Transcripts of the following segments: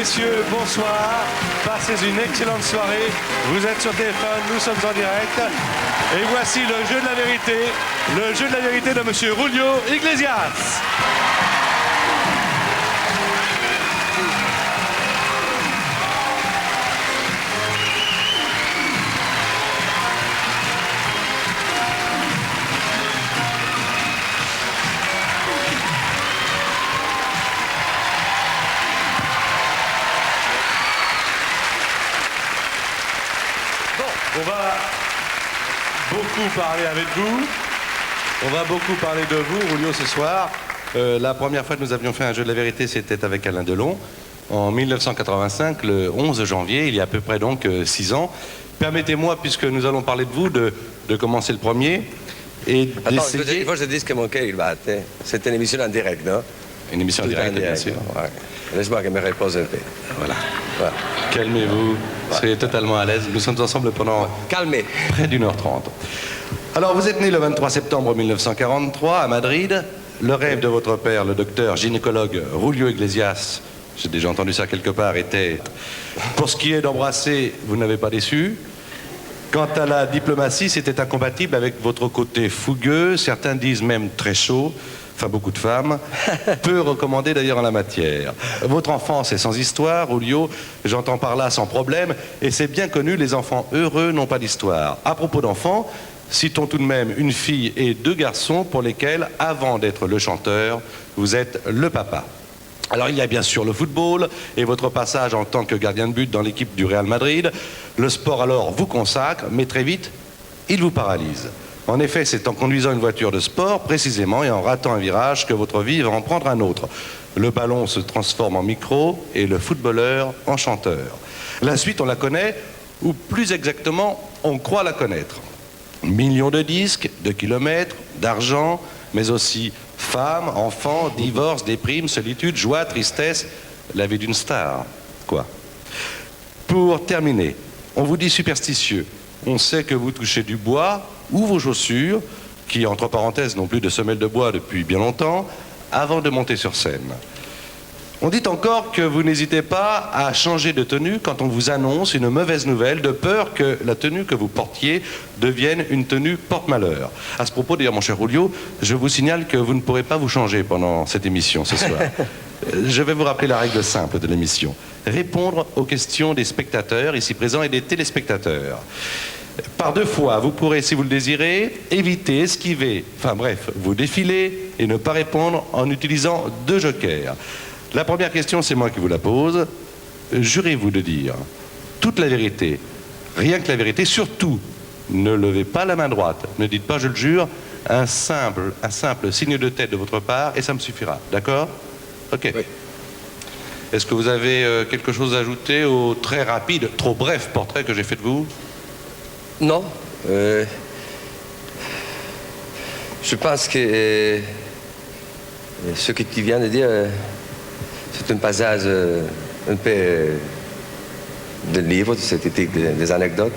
Messieurs, bonsoir. Passez une excellente soirée. Vous êtes sur TF1, nous sommes en direct. Et voici le jeu de la vérité. Le jeu de la vérité de Monsieur Julio Iglesias. On va beaucoup parler avec vous. On va beaucoup parler de vous, Julio, ce soir. La première fois que nous avions fait un jeu de la vérité, c'était avec Alain Delon. En 1985, le 11 janvier, il y a à peu près donc 6 ans. Permettez-moi, puisque nous allons parler de vous, de commencer le premier. Et attends, il faut que je dise que mon cœur, il bat. C'est une émission en direct, non? Une émission en direct, bien sûr. Ouais. Laisse-moi que me repose un peu. Voilà. Voilà. Calmez-vous, soyez totalement à l'aise. Nous sommes ensemble pendant près d'1h30. Alors, vous êtes né le 23 septembre 1943 à Madrid. Le rêve de votre père, le docteur gynécologue Julio Iglesias, j'ai déjà entendu ça quelque part, était... Pour ce qui est d'embrasser, vous n'avez pas déçu. Quant à la diplomatie, c'était incompatible avec votre côté fougueux, certains disent même très chaud. Enfin, beaucoup de femmes, peu recommandées d'ailleurs en la matière. Votre enfance est sans histoire, Julio, j'entends par là sans problème, et c'est bien connu, les enfants heureux n'ont pas d'histoire. À propos d'enfants, citons tout de même une fille et 2 garçons pour lesquels, avant d'être le chanteur, vous êtes le papa. Alors il y a bien sûr le football et votre passage en tant que gardien de but dans l'équipe du Real Madrid. Le sport alors vous consacre, mais très vite, il vous paralyse. En effet, c'est en conduisant une voiture de sport, précisément, et en ratant un virage, que votre vie va en prendre un autre. Le ballon se transforme en micro et le footballeur en chanteur. La suite, on la connaît, ou plus exactement, on croit la connaître. Millions de disques, de kilomètres, d'argent, mais aussi femmes, enfants, divorce, déprime, solitude, joie, tristesse, la vie d'une star, quoi. Pour terminer, on vous dit superstitieux. On sait que vous touchez du bois ou vos chaussures, qui, entre parenthèses, n'ont plus de semelles de bois depuis bien longtemps, avant de monter sur scène. On dit encore que vous n'hésitez pas à changer de tenue quand on vous annonce une mauvaise nouvelle, de peur que la tenue que vous portiez devienne une tenue porte-malheur. À ce propos, d'ailleurs, mon cher Julio, je vous signale que vous ne pourrez pas vous changer pendant cette émission ce soir. Je vais vous rappeler la règle simple de l'émission. Répondre aux questions des spectateurs ici présents et des téléspectateurs. Par 2 fois, vous pourrez, si vous le désirez, éviter, esquiver, enfin bref, vous défiler et ne pas répondre en utilisant 2 jokers. La première question, c'est moi qui vous la pose. Jurez-vous de dire toute la vérité, rien que la vérité, surtout, ne levez pas la main droite, ne dites pas je le jure, un simple signe de tête de votre part et ça me suffira, d'accord? Ok. Oui. Est-ce que vous avez quelque chose à ajouter au très rapide, trop bref portrait que j'ai fait de vous? Non. Je pense que ce que tu viens de dire, c'est un passage un peu de livre, c'est des anecdotes.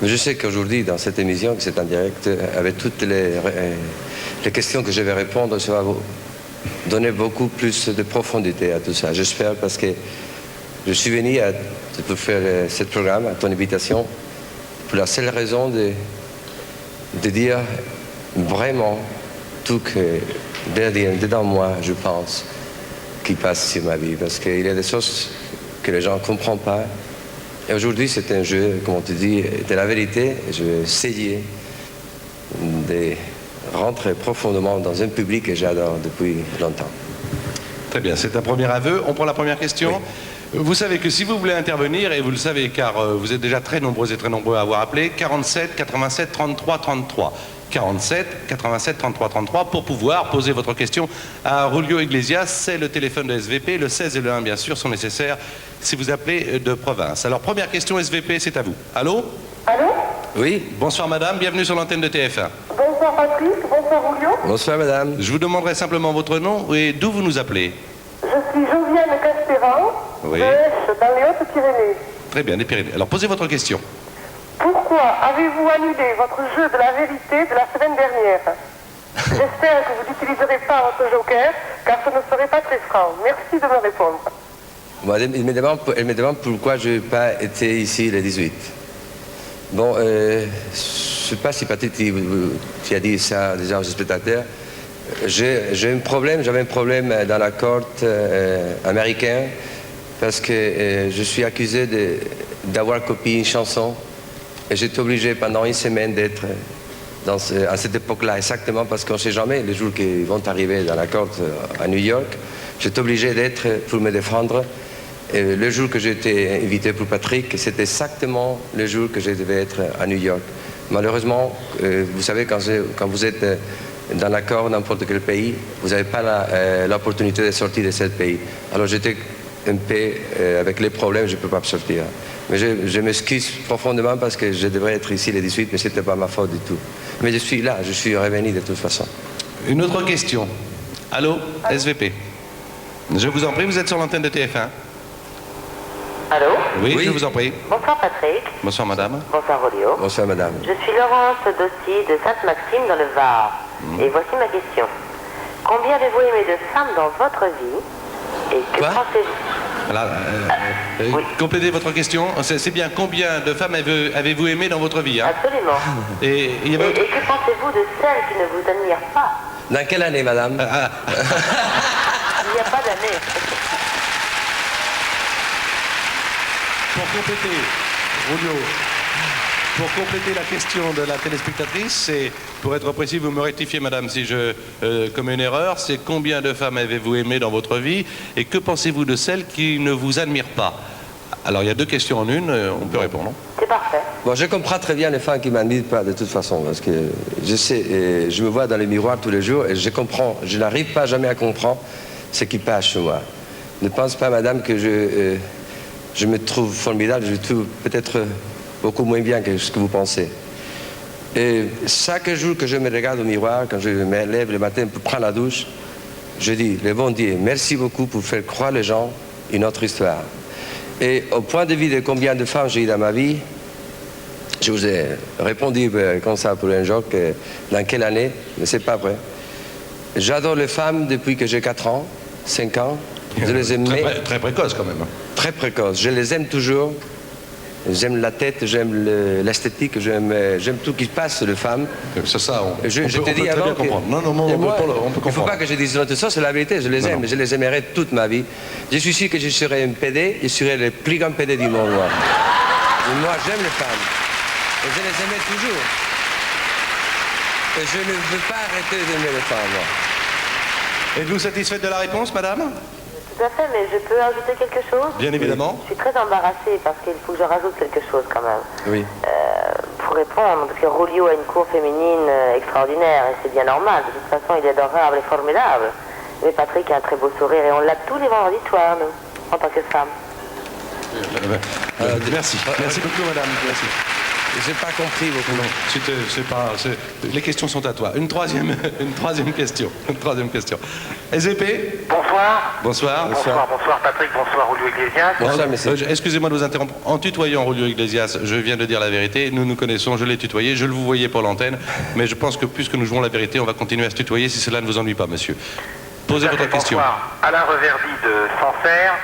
Mais je sais qu'aujourd'hui, dans cette émission, que c'est en direct, avec toutes les questions que je vais répondre, ça va vous donner beaucoup plus de profondité à tout ça. J'espère, parce que je suis venu pour faire ce programme, à ton invitation, pour la seule raison de dire vraiment tout que dedans moi, je pense, qui passe sur ma vie. Parce qu'il y a des choses que les gens ne comprennent pas. Et aujourd'hui, c'est un jeu, comme on te dit, de la vérité. Et je vais essayer de rentrer profondément dans un public que j'adore depuis longtemps. Très bien, c'est un premier aveu. On prend la première question. Oui. Vous savez que si vous voulez intervenir, et vous le savez car vous êtes déjà très nombreux et très nombreux à avoir appelé, 47 87 33 33. 47 87 33 33 pour pouvoir poser votre question à Julio Iglesias. C'est le téléphone de SVP. Le 16 et le 1, bien sûr, sont nécessaires si vous appelez de province. Alors, première question SVP, c'est à vous. Allô? Allô? Oui. Bonsoir, madame. Bienvenue sur l'antenne de TF1. Bonsoir, Patrick. Bonsoir, Julio. Bonsoir, madame. Je vous demanderai simplement votre nom et d'où vous nous appelez. Je suis Josiane Castéran, oui. de Esch, dans les Hautes-Pyrénées. Très bien, les Pyrénées. Alors, posez votre question. Pourquoi avez-vous annulé votre jeu de la vérité de la semaine dernière? J'espère que vous n'utiliserez pas votre joker, car ce ne serait pas très franc. Merci de me répondre. Bon, elle me demande pourquoi je n'ai pas été ici le 18. Bon, je ne sais pas si Patrick tu as dit ça déjà aux spectateurs. J'avais un problème dans la courte américaine parce que je suis accusé d'avoir copié une chanson et j'étais obligé pendant une semaine d'être à cette époque-là, exactement parce qu'on ne sait jamais les jours qui vont arriver dans la courte à New York. J'étais obligé d'être pour me défendre. Et le jour que j'ai été invité pour Patrick, c'était exactement le jour que je devais être à New York. Malheureusement, vous savez, quand vous êtes dans l'accord n'importe quel pays, vous n'avez pas l'opportunité de sortir de ce pays. Alors j'étais un peu avec les problèmes, je ne peux pas sortir. Mais je m'excuse profondément parce que je devrais être ici le 18, mais ce n'était pas ma faute du tout. Mais je suis là, je suis revenu de toute façon. Une autre question. Allô, SVP. Je vous en prie, vous êtes sur l'antenne de TF1. Allô? Oui, je vous en prie. Bonsoir Patrick. Bonsoir madame. Bonsoir Rolio. Bonsoir madame. Je suis Laurence Dossier de Sainte-Maxime dans le Var. Et voici ma question. Combien avez-vous aimé de femmes dans votre vie? Et que pensez-vous? Voilà, oui. Complétez votre question. C'est bien, combien de femmes avez-vous aimé dans votre vie, hein? Absolument. Et que pensez-vous de celles qui ne vous admirent pas? Dans quelle année, madame? Il n'y a pas d'année. Pour compléter la question de la téléspectatrice, c'est, pour être précis, vous me rectifiez, madame, si je commets une erreur, c'est combien de femmes avez-vous aimé dans votre vie et que pensez-vous de celles qui ne vous admirent pas? Alors, il y a deux questions en une, on peut répondre. C'est parfait. Bon, je comprends très bien les femmes qui ne m'admirent pas de toute façon, parce que je sais, je me vois dans les miroirs tous les jours et je comprends, je n'arrive pas jamais à comprendre ce qui passe chez moi. Ne pense pas, madame, que je me trouve formidable, je me trouve peut-être beaucoup moins bien que ce que vous pensez. Et chaque jour que je me regarde au miroir, quand je me lève le matin pour prendre la douche, je dis, le bon Dieu, merci beaucoup pour faire croire les gens une autre histoire. Et au point de vue de combien de femmes j'ai eu dans ma vie, je vous ai répondu comme ça pour un jour que dans quelle année, mais c'est pas vrai. J'adore les femmes depuis que j'ai 4 ans, 5 ans. Je les aime. Très précoce quand même. Très précoce. Je les aime toujours. J'aime la tête, j'aime l'esthétique, j'aime tout qui passe de femmes. C'est ça, on je peut te dis très avant bien que, comprendre. Non, on peut comprendre. Il ne faut pas que je dise l'autre chose, c'est la vérité, je les aime, je les aimerai toute ma vie. Je suis sûr que je serai un PD, je serai le plus grand PD du monde. Moi, j'aime les femmes. Et je les aimais toujours. Et je ne veux pas arrêter d'aimer les femmes. Moi. Êtes-vous satisfaite de la réponse, madame? Tout à fait, mais je peux ajouter quelque chose? Bien évidemment. Je suis très embarrassée parce qu'il faut que je rajoute quelque chose quand même. Oui. Pour répondre, parce que Rolio a une cour féminine extraordinaire et c'est bien normal. De toute façon, il est adorable et formidable. Mais Patrick a un très beau sourire et on l'a tous les vendredis soirs, nous, en tant que femme. Merci. Merci beaucoup, madame. Merci. J'ai pas compris beaucoup. Non, les questions sont à toi. Une troisième question. SVP. Bonsoir. Bonsoir. Bonsoir Patrick, bonsoir Rolio Iglesias. Bonsoir, monsieur. Excusez-moi de vous interrompre. En tutoyant Rolio Iglesias, je viens de dire la vérité. Nous nous connaissons, je l'ai tutoyé, je le vous voyais pour l'antenne. Mais je pense que puisque nous jouons la vérité, on va continuer à se tutoyer si cela ne vous ennuie pas, monsieur. Posez votre question. Bonsoir. Alain Reverdy de Sancerre.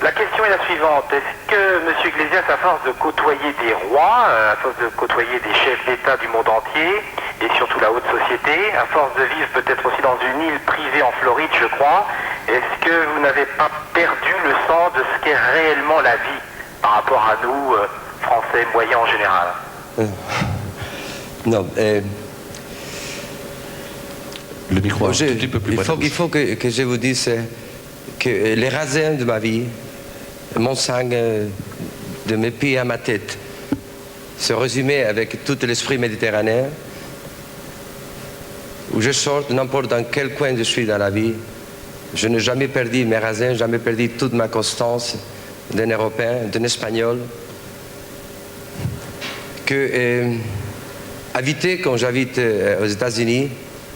La question est la suivante. Est-ce que M. Iglesias, à force de côtoyer des rois, à force de côtoyer des chefs d'État du monde entier, et surtout la haute société, à force de vivre peut-être aussi dans une île privée en Floride, je crois, est-ce que vous n'avez pas perdu le sens de ce qu'est réellement la vie par rapport à nous, Français moyens en général? Non. Le micro, un petit peu plus il faut que je vous dise que les raisins de ma vie, mon sang de mes pieds à ma tête, se résumait avec tout l'esprit méditerranéen, où je sors n'importe dans quel coin je suis dans la vie, je n'ai jamais perdu mes raisins, jamais perdu toute ma constance d'un Européen, d'un Espagnol, que habiter quand j'habite aux États-Unis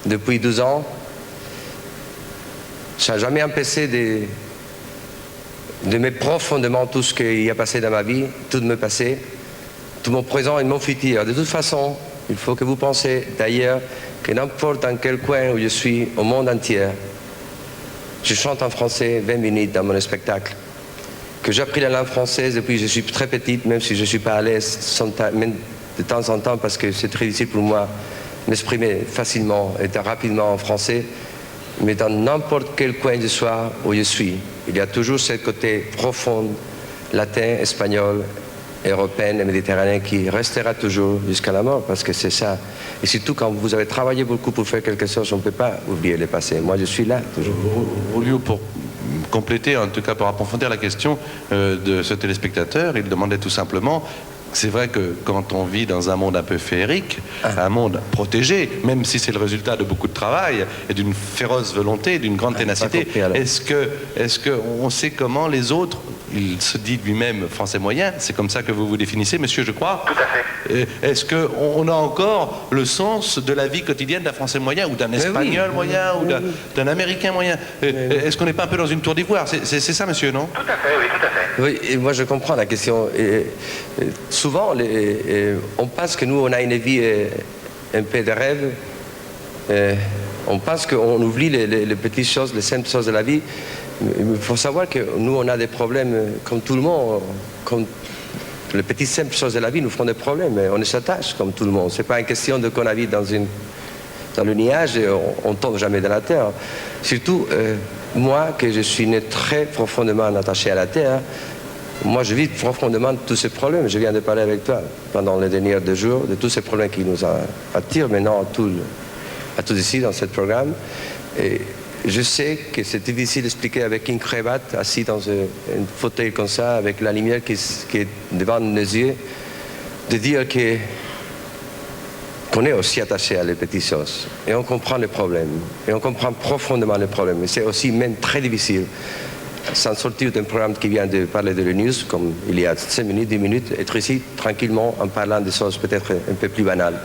depuis 12 ans, ça n'a jamais empêché de me profondément tout ce qui a passé dans ma vie, tout me passé, tout mon présent et mon futur. De toute façon, il faut que vous pensiez d'ailleurs que n'importe dans quel coin où je suis, au monde entier, je chante en français 20 minutes dans mon spectacle. que j'ai appris la langue française depuis que je suis très petite, même si je ne suis pas à l'aise même de temps en temps, parce que c'est très difficile pour moi de m'exprimer facilement et rapidement en français. Mais dans n'importe quel coin du soir où je suis, il y a toujours ce côté profond, latin, espagnol, européen et méditerranéen qui restera toujours jusqu'à la mort, parce que c'est ça. Et surtout quand vous avez travaillé beaucoup pour faire quelque chose, on ne peut pas oublier le passé. Moi, je suis là, toujours. Julio, pour compléter, en tout cas pour approfondir la question de ce téléspectateur, il demandait tout simplement... C'est vrai que quand on vit dans un monde un peu féerique, un monde protégé, même si c'est le résultat de beaucoup de travail et d'une féroce volonté, d'une grande ténacité, est-ce qu'on sait comment les autres, il se dit lui-même français moyen, c'est comme ça que vous vous définissez, monsieur, je crois. Tout à fait. Est-ce qu'on a encore le sens de la vie quotidienne d'un français moyen, ou d'un espagnol moyen, ou d'un américain moyen? Est-ce qu'on n'est pas un peu dans une tour d'ivoire? C'est ça, monsieur, non? Tout à fait, oui, tout à fait. Oui, et moi je comprends la question. Souvent, on pense que nous, on a une vie un peu de rêve. On pense qu'on oublie les petites choses, les simples choses de la vie. Il faut savoir que nous, on a des problèmes comme tout le monde. Comme les petites simples choses de la vie nous font des problèmes. On s'attache comme tout le monde. Ce n'est pas une question de qu'on habite dans le nuage et on ne tombe jamais dans la terre. Surtout, moi, que je suis né très profondément attaché à la terre, moi, je vis profondément tous ces problèmes. Je viens de parler avec toi pendant les derniers 2 jours de tous ces problèmes qui nous attirent maintenant à tout ici dans ce programme. Et je sais que c'est difficile d'expliquer avec une cravate, assis dans un fauteuil comme ça, avec la lumière qui est devant nos yeux, de dire qu'on est aussi attaché à les petites choses. Et on comprend les problèmes. Et on comprend profondément les problèmes. Et c'est aussi même très difficile, sans sortir d'un programme qui vient de parler de la news, comme il y a 5 minutes, 10 minutes, être ici tranquillement en parlant des choses peut-être un peu plus banales.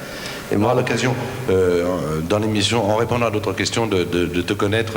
Et moi, à l'occasion, dans l'émission, en répondant à d'autres questions, de te connaître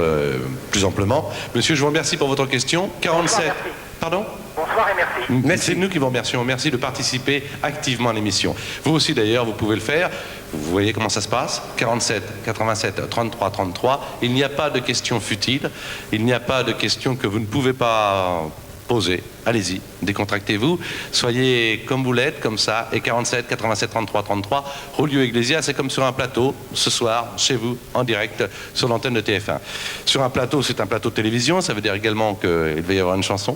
plus amplement. Monsieur, je vous remercie pour votre question. 47. Bonsoir, Pardon? Bonsoir et merci. C'est nous qui vous remercions. Merci de participer activement à l'émission. Vous aussi, d'ailleurs, vous pouvez le faire. Vous voyez comment ça se passe? 47 87 33 33. Il n'y a pas de questions futiles. Il n'y a pas de questions que vous ne pouvez pas poser. Allez-y, décontractez-vous. Soyez comme vous l'êtes, comme ça. Et 47 87 33 33. Julio Iglesias, c'est comme sur un plateau, ce soir, chez vous, en direct, sur l'antenne de TF1. Sur un plateau, c'est un plateau de télévision. Ça veut dire également qu'il va y avoir une chanson.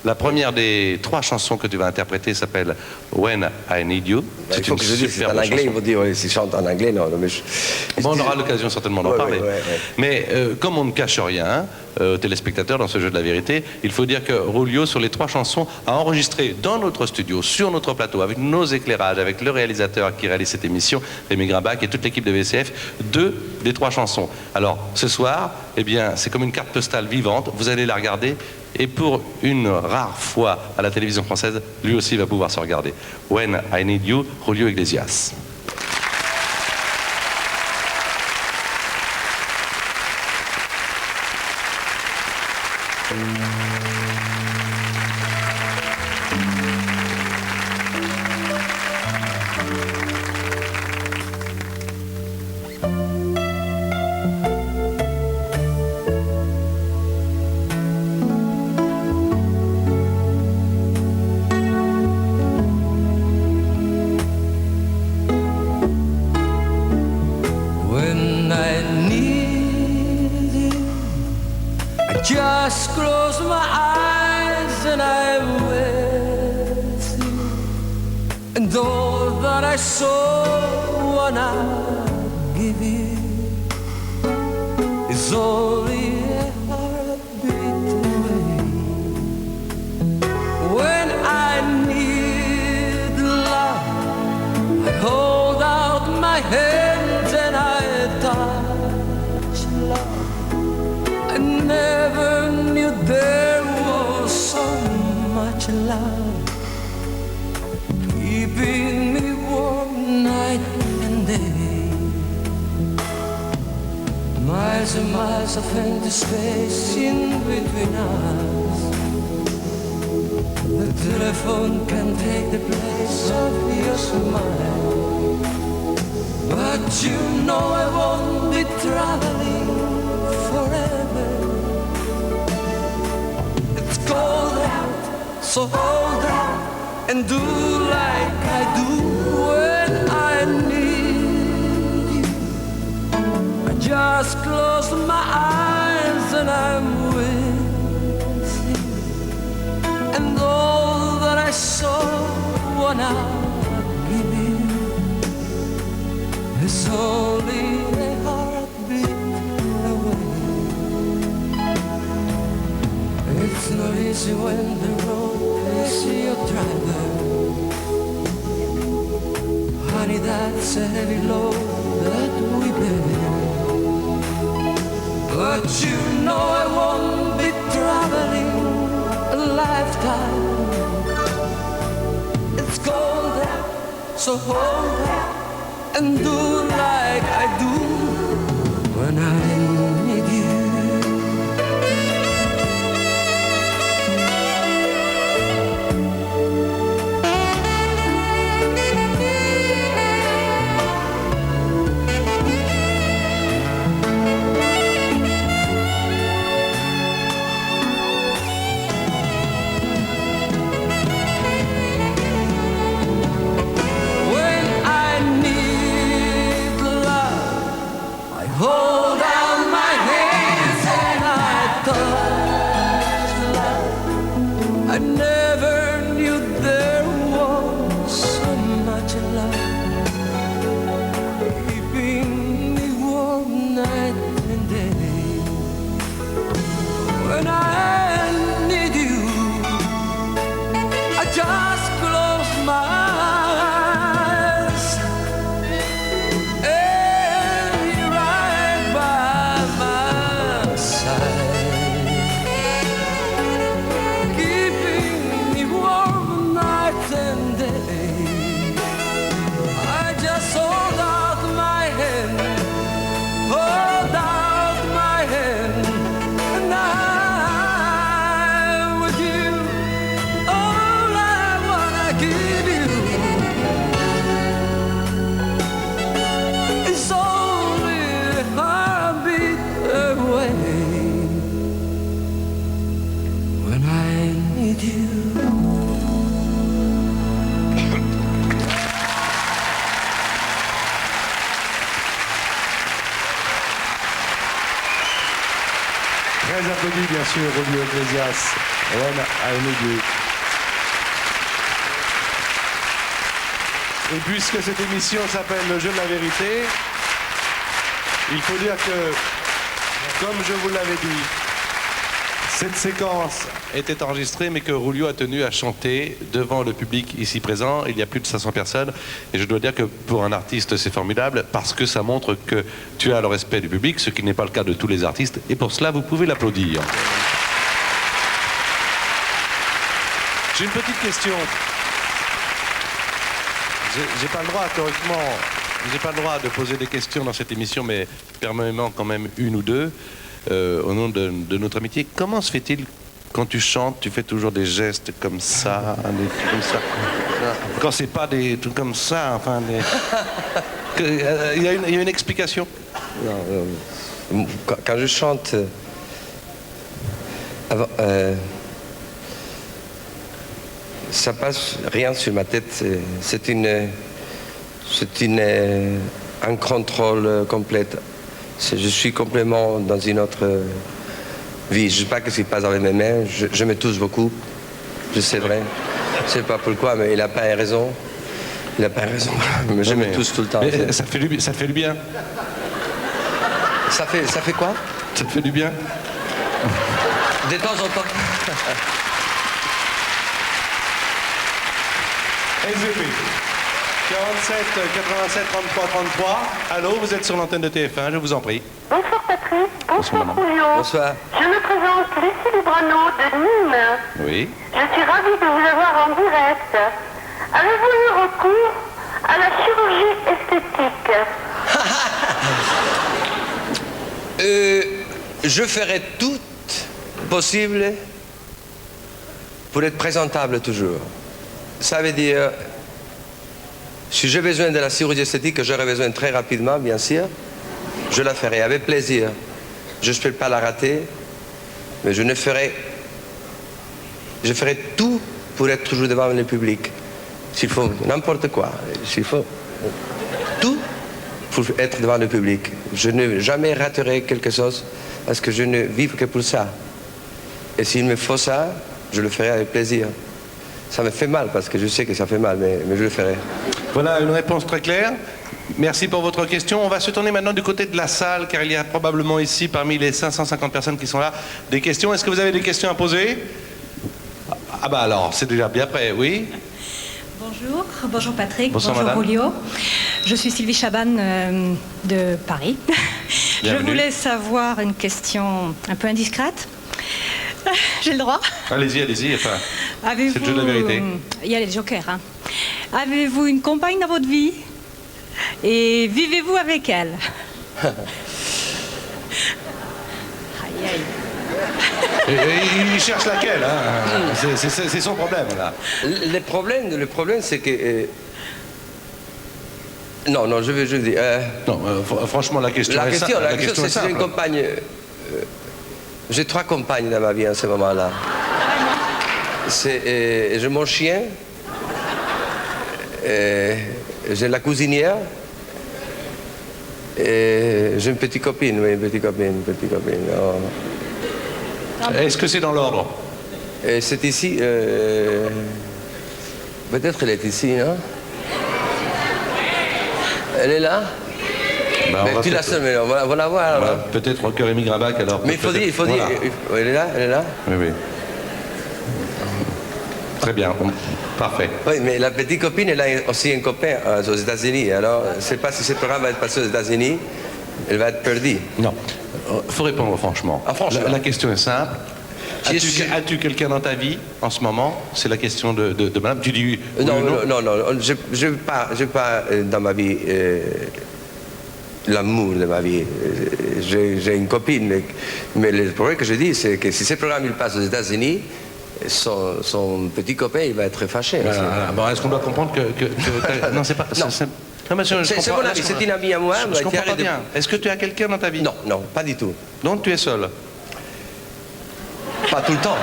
La première des 3 chansons que tu vas interpréter s'appelle When I Need You. Il faut que je dise, c'est en anglais, ils vont dire, s'ils chantent en anglais, non. Mais bon, on aura l'occasion certainement d'en parler. Mais comme on ne cache rien aux téléspectateurs dans ce jeu de la vérité, il faut dire que Julio, sur les 3 chansons, a enregistré dans notre studio, sur notre plateau, avec nos éclairages, avec le réalisateur qui réalise cette émission, Rémi Grimbach, et toute l'équipe de VCF, 2 des 3 chansons. Alors, ce soir, eh bien, c'est comme une carte postale vivante, vous allez la regarder, et pour une rare fois à la télévision française, lui aussi va pouvoir se regarder. When I Need You, Julio Iglesias. Just close my eyes and I'm with you, and all that I saw when I give you is only a heartbeat away. When I need love, I hold out my hands and I touch love. I never knew there was so much love, keeping me warm night and day. Miles and miles of empty space in between us. The telephone can take the place of your smile, but you know I won't be traveling forever. It's cold out So hold on and do like I do when I need you. I just close my eyes and I'm with you. And all that I saw when I give you is only a heartbeat away. It's not easy when the road is your driver. Honey, that's a heavy load that we bear. But you know I won't be traveling a lifetime. It's cold out, so hold out and do like I do when I need you. Hold out my hands and I touch love. I never knew there was so much love, keeping me warm night and day. When I need you, I just close my eyes. Très applaudi, bien sûr, Julio Iglesias. When I Need You. Et puisque cette émission s'appelle Le jeu de la vérité, il faut dire que, comme je vous l'avais dit, cette séquence était enregistrée, mais que Julio a tenu à chanter devant le public ici présent. Il y a plus de 500 personnes. Et je dois dire que pour un artiste, c'est formidable, parce que ça montre que tu as le respect du public, ce qui n'est pas le cas de tous les artistes. Et pour cela, vous pouvez l'applaudir. J'ai une petite question. J'ai pas le droit, théoriquement, j'ai pas le droit de poser des questions dans cette émission, mais permets-moi quand même une ou deux. Au nom de notre amitié, comment se fait-il quand tu chantes, tu fais toujours des gestes comme ça, des trucs comme ça? Quand c'est pas des trucs comme ça, enfin, il y a une explication? Non, quand je chante, ça passe rien sur ma tête. C'est un contrôle complet. Je suis complètement dans une autre vie. Je ne sais pas ce qui se passe avec mes mains. Je me touche beaucoup. Je sais vrai. Je ne sais pas pourquoi, mais il n'a pas raison. Il n'a pas raison. Mais je me touche tout le temps. Ça fait du bien. Ça fait quoi? Ça te fait du bien? De temps en temps. SVP 47 87 33 33. Allô, vous êtes sur l'antenne de TF1, je vous en prie. Bonsoir Patrice, bonsoir Julio. Bonsoir. Je me présente Lucie Librano de Nîmes. Oui. Je suis ravie de vous avoir en direct. Avez-vous eu recours à la chirurgie esthétique? Je ferai tout possible pour être présentable toujours. Ça veut dire, si j'ai besoin de la chirurgie esthétique, que j'aurai besoin très rapidement, bien sûr, je la ferai avec plaisir. Je ne peux pas la rater, mais je ferai tout pour être toujours devant le public. S'il faut n'importe quoi, s'il faut tout pour être devant le public. Je ne jamais raterai quelque chose parce que je ne vis que pour ça. Et s'il me faut ça, je le ferai avec plaisir. Ça me fait mal parce que je sais que ça fait mal, mais je le ferai. Voilà une réponse très claire. Merci pour votre question. On va se tourner maintenant du côté de la salle, car il y a probablement ici, parmi les 550 personnes qui sont là, des questions. Est-ce que vous avez des questions à poser? Ah bah alors, c'est déjà bien prêt, oui. Bonjour Patrick, bonjour madame. Julio. Je suis Sylvie Chaban de Paris. Bienvenue. Je voulais savoir une question un peu indiscrète. J'ai le droit? Allez-y, enfin, c'est le jeu de la vérité. Il y a les jokers. Hein. Avez-vous une compagne dans votre vie? Et vivez-vous avec elle? Aïe, aïe. Et il cherche laquelle, hein. C'est son problème, là. Le problème c'est que... Non, je veux dire... Non, franchement, la question est simple. La question, c'est une compagne... j'ai 3 compagnes dans ma vie en ce moment-là. J'ai mon chien, j'ai la cousinière, et j'ai une petite copine, oui, une petite copine. Oh. Est-ce que c'est dans l'ordre? Et c'est ici, peut-être elle est ici, non? Elle est là? Bah, tu la seule, mais on va la voir. Voilà, peut-être Rocker et Migrabac, alors. Mais il faut dire, voilà. Elle est là? Oui. Très bien, parfait. Oui, mais la petite copine, elle a aussi un copain aux États-Unis. Alors, je ne sais pas si ce programme va être passé aux États-Unis, elle va être perdue. Non, il faut répondre franchement. Ah, franchement. La question est simple. As-tu quelqu'un dans ta vie en ce moment? C'est la question de madame. Tu dis oui non, ou non? non, je n'ai pas dans ma vie l'amour de ma vie. J'ai une copine, mais le problème que je dis, c'est que si ce programme il passe aux États-Unis, son petit copain, il va être fâché. Bon, est-ce qu'on doit comprendre que non, c'est pas... Non. Non, monsieur, C'est mon ami, c'est une amie à moi. Je comprends pas bien. Est-ce que tu as quelqu'un dans ta vie? Non, pas du tout. Donc tu es seul? Pas tout le temps.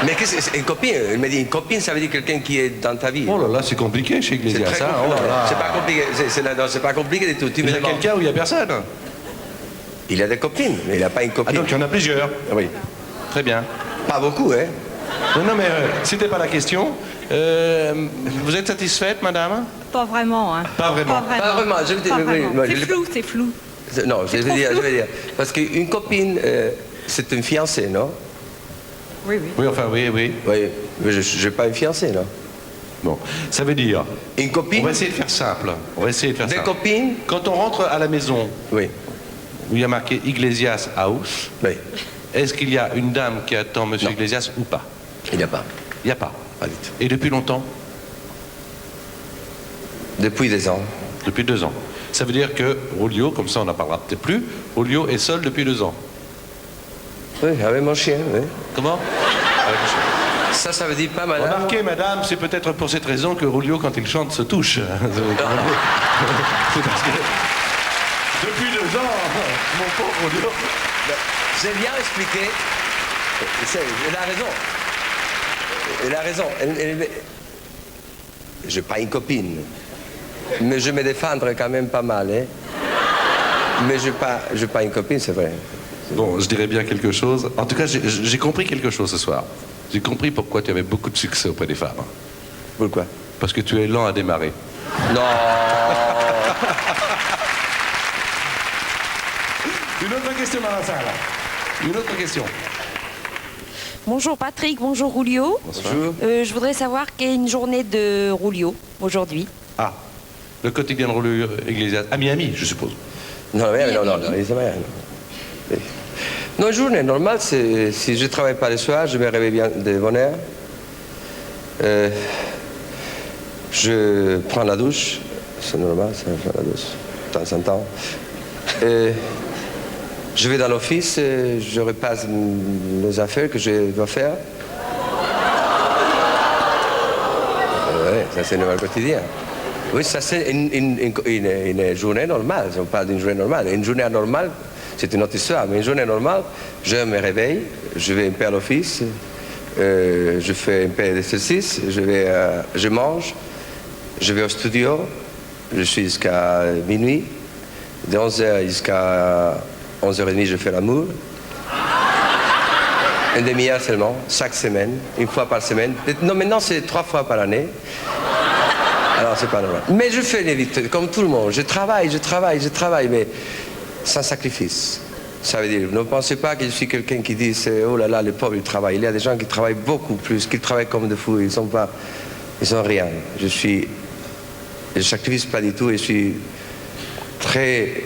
Mais qu'est-ce que c'est une copine? Il m'a dit une copine, ça veut dire quelqu'un qui est dans ta vie. Oh là là, c'est compliqué chez C'est Iglesias. très hein, compliqué. oh là là. C'est pas compliqué. C'est pas compliqué du tout. Il y a quelqu'un où il n'y a personne? Il a des copines, mais il n'a pas une Ah copine. donc il y en a plusieurs? Oui. Très bien. Pas beaucoup, hein? Non, mais c'était pas la question. Vous êtes satisfaite, madame? Pas vraiment. Hein. Pas vraiment. Pas vraiment. Je veux dire, Pas vraiment. oui, C'est flou. Non, je veux dire. Parce qu'une copine, c'est une fiancée, non? Oui. Oui, enfin, oui. Oui, mais je n'ai pas une fiancée, non? Bon, ça veut dire... Une copine? On va essayer de faire simple. Des copines? Quand on rentre à la maison, Oui. où il y a marqué Iglesias House, Oui. est-ce qu'il y a une dame qui attend monsieur Non. Iglesias ou pas? Il n'y a pas. Il n'y a pas. Pas du tout. Et depuis longtemps? Depuis 2 ans. Depuis 2 ans. Ça veut dire que Julio, comme ça on n'en parlera peut-être plus, Julio est seul depuis 2 ans. Oui, avec mon chien, oui. Comment? Avec le chien. Ça veut dire pas, madame? Remarquez, madame, c'est peut-être pour cette raison que Julio, quand il chante, se touche. C'est parce que depuis 2 ans, mon pauvre Julio... J'ai bien expliqué. Elle a raison. Je n'ai pas une copine. Mais je me défendre quand même pas mal. Hein. Mais je n'ai pas une copine, c'est vrai. Bon, je dirais bien quelque chose. En tout cas, j'ai compris quelque chose ce soir. J'ai compris pourquoi tu avais beaucoup de succès auprès des femmes. Pourquoi? Parce que tu es lent à démarrer. Non. Une autre question dans la salle. Une autre question. Bonjour Patrick, bonjour Julio. Bonjour. Je voudrais savoir quelle est une journée de Julio aujourd'hui. Ah, le quotidien de Julio Iglesias. À Miami, je suppose. Non, une journée normale, c'est si je ne travaille pas le soir, je me réveille bien de bonne heure. Je prends la douche, c'est normal, ça, je prends la douche, de temps en temps. Je vais dans l'office, je repasse les affaires que je dois faire. Oui, ça c'est le quotidien. Oui, ça c'est une journée normale, on parle d'une journée normale. Une journée anormale, c'est une autre histoire, mais une journée normale, je me réveille, je vais un peu à l'office, je fais un peu d'exercice, je mange, je vais au studio, je suis jusqu'à minuit, de 11h jusqu'à 11h30 je fais l'amour. Une demi-heure seulement, chaque semaine, une fois par semaine. Non, maintenant c'est 3 fois par année. Alors c'est pas normal. Mais je fais les vies comme tout le monde. Je travaille, mais sans sacrifice. Ça veut dire, ne pensez pas que je suis quelqu'un qui dit oh là là, les pauvres ils travaillent. Il y a des gens qui travaillent beaucoup plus, qui travaillent comme des fous, ils sont rien. Je sacrifie pas du tout et je suis très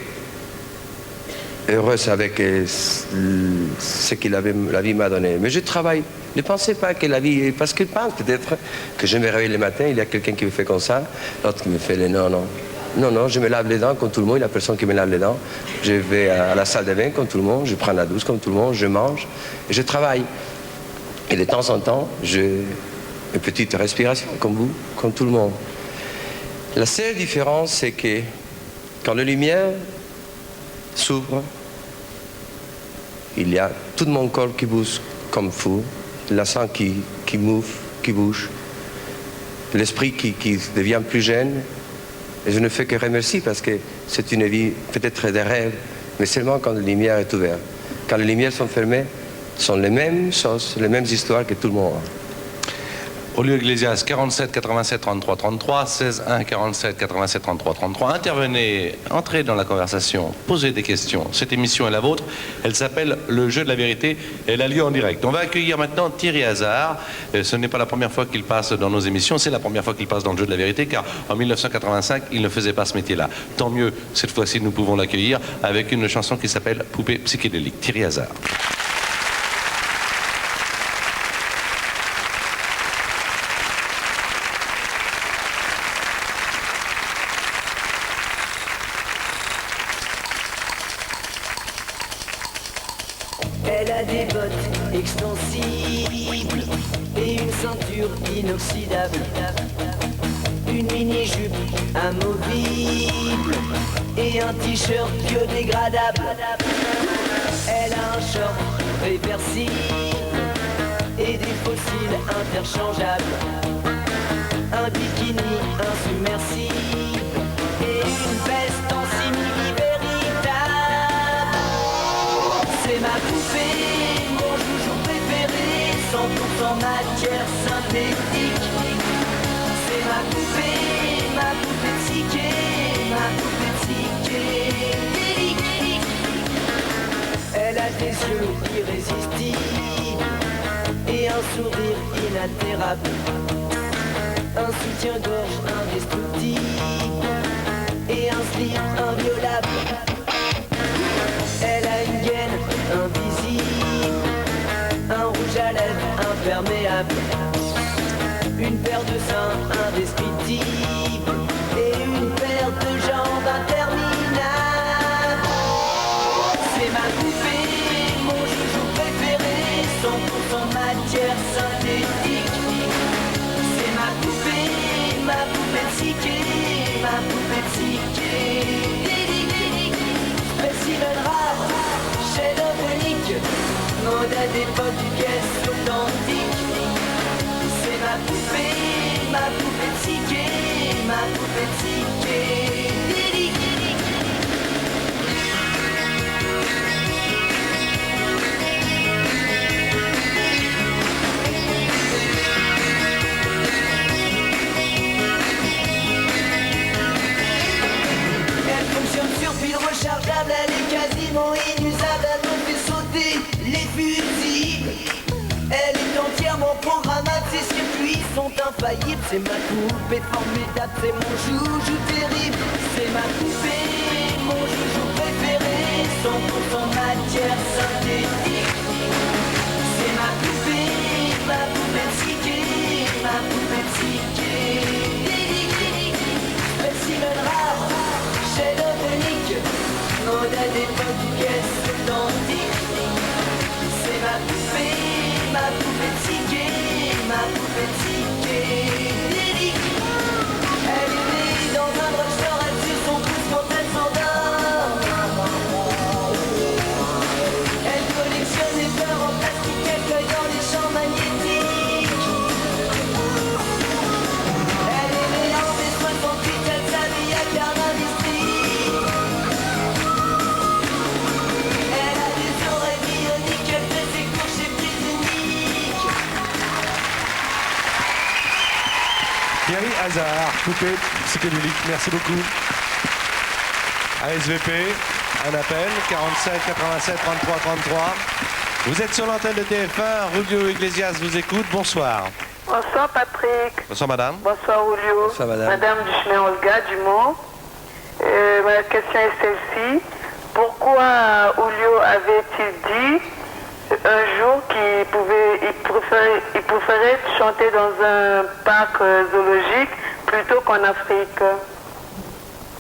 heureuse avec ce que la vie m'a donné. Mais je travaille. Ne pensez pas que la vie... Parce que je pense peut-être que je me réveille le matin, il y a quelqu'un qui me fait comme ça, l'autre qui me fait les non. Non, je me lave les dents comme tout le monde, il y a personne qui me lave les dents. Je vais à la salle de bain comme tout le monde, je prends la douche comme tout le monde, je mange et je travaille. Et de temps en temps, j'ai une petite respiration comme vous, comme tout le monde. La seule différence, c'est que quand la lumière s'ouvre, il y a tout mon corps qui bouge comme fou, la sang qui bouge, l'esprit qui devient plus jeune. Et je ne fais que remercier parce que c'est une vie peut-être des rêves, mais seulement quand la lumière est ouverte. Quand les lumières sont fermées, ce sont les mêmes choses, les mêmes histoires que tout le monde a. Julio Iglesias, 47 87 33 33, 16 1 47 87 33 33. Intervenez, entrez dans la conversation, posez des questions. Cette émission est la vôtre. Elle s'appelle Le Jeu de la Vérité. Elle a lieu en direct. On va accueillir maintenant Thierry Hazard. Ce n'est pas la première fois qu'il passe dans nos émissions, c'est la première fois qu'il passe dans Le Jeu de la Vérité, car en 1985, il ne faisait pas ce métier-là. Tant mieux, cette fois-ci, nous pouvons l'accueillir avec une chanson qui s'appelle Poupée psychédélique. Thierry Hazard. Elle a des bottes extensibles et une ceinture inoxydable, une mini-jupe amovible et un t-shirt biodégradable. Elle a un short réversible et des fossiles interchangeables, un bikini insubmersible et une veste en simili véritable. C'est ma poupée, mon joujou préféré, 100% matière synthétique. C'est ma poupée psyché, ma poupée psyché. Elle a des yeux irrésistibles et un sourire inaltérable, un soutien-gorge indestructible et un slip inviolable. Elle a une gaine invisible, un rouge à lèvres imperméable, une paire de seins indescriptibles et une paire de jambes interminables. C'est ma poupée, mon joujou préféré, 100% matière synthétique. C'est ma poupée psyché, ma poupée psyché. Spécimen rare, chef-d'œuvre unique, modèle d'époque, pièce authentique. C'est ma poupée psyché, ma poupée psyché. Elle fonctionne sur pile rechargeable, elle est quasiment inusable, elle me fait sauter les fusibles. Elle est entièrement programmable, ses circuits sont infaillibles. C'est ma poupée formidable, c'est mon joujou terrible. C'est ma poupée, mon joujou préféré, 100% matière synthétique. C'est ma poupée psyché, ma poupée psyché. Spécimen rare, chef-d'œuvre unique, modèle d'époque, pièce authentique. C'est ma poupée psyché, ma poupée psyché. Elle est née dans un drugstore, elle suit son pouce quand elle s'endort. Elle collectionne les fleurs en plastique, elle cueille dans les champs magnétiques. Coupé, psychédélique, merci beaucoup. ASVP, un appel, 47 87 33 33. Vous êtes sur l'antenne de TF1, Julio Iglesias vous écoute, bonsoir. Bonsoir Patrick. Bonsoir madame. Bonsoir Julio. Bonsoir, madame. Madame Duchemin Olga Dumont. Ma question est celle-ci. Pourquoi Julio avait-il dit un jour qu'il préférait chanter dans un parc zoologique plutôt qu'en Afrique?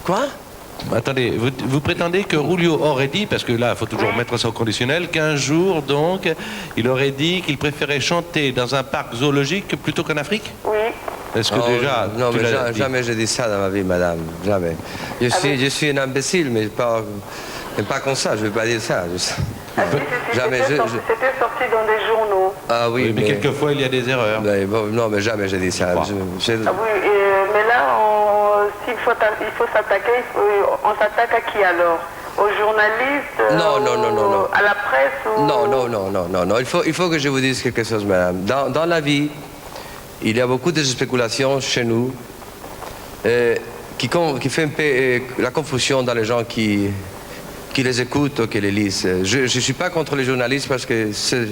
Quoi? Attendez, vous prétendez que Julio aurait dit, parce que là il faut toujours mettre ça au conditionnel, qu'un jour donc il aurait dit qu'il préférait chanter dans un parc zoologique plutôt qu'en Afrique? Oui. Est-ce que déjà... Non, tu mais l'as dit? jamais j'ai dit ça dans ma vie, madame. Jamais. Je suis un imbécile, mais pas comme ça, je ne vais pas dire ça. Jamais. C'était sorti dans des journaux. Ah oui, mais quelquefois il y a des erreurs. Non, mais jamais j'ai dit ça. Ah oui, mais là, s'il faut s'attaquer, on s'attaque à qui alors? Aux journalistes? Non. À la presse ou... Non. Il faut que je vous dise quelque chose, madame. Dans la vie, il y a beaucoup de spéculations chez nous qui fait un peu la confusion dans les gens qui les écoutent ou qui les lisent. Je ne suis pas contre les journalistes parce que c'est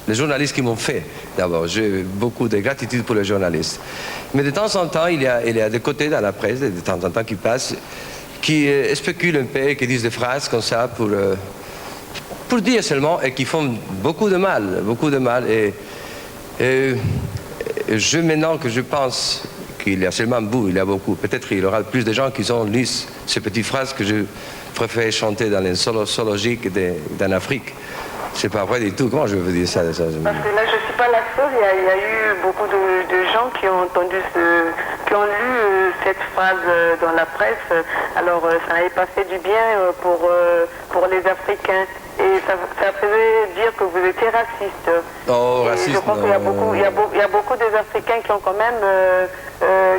les journalistes qui m'ont fait d'abord. J'ai beaucoup de gratitude pour les journalistes. Mais de temps en temps, il y a des côtés dans la presse, de temps en temps qui passent, qui spéculent un peu, qui disent des phrases comme ça pour dire seulement et qui font beaucoup de mal. Et maintenant que je pense qu'il y a seulement il y a beaucoup, peut-être il y aura plus de gens qui ont lu ces petites phrases que je préfère chanter dans les zoologiques d'en Afrique. C'est pas vrai du tout. Comment je veux dire ça? Parce que là, je ne suis pas la seule. Il y a eu beaucoup de gens qui ont entendu qui ont lu cette phrase dans la presse. Alors, ça n'avait pas fait du bien pour les Africains. Et ça faisait dire que vous étiez raciste. Oh, raciste. Je crois qu'il y a beaucoup des Africains qui ont quand même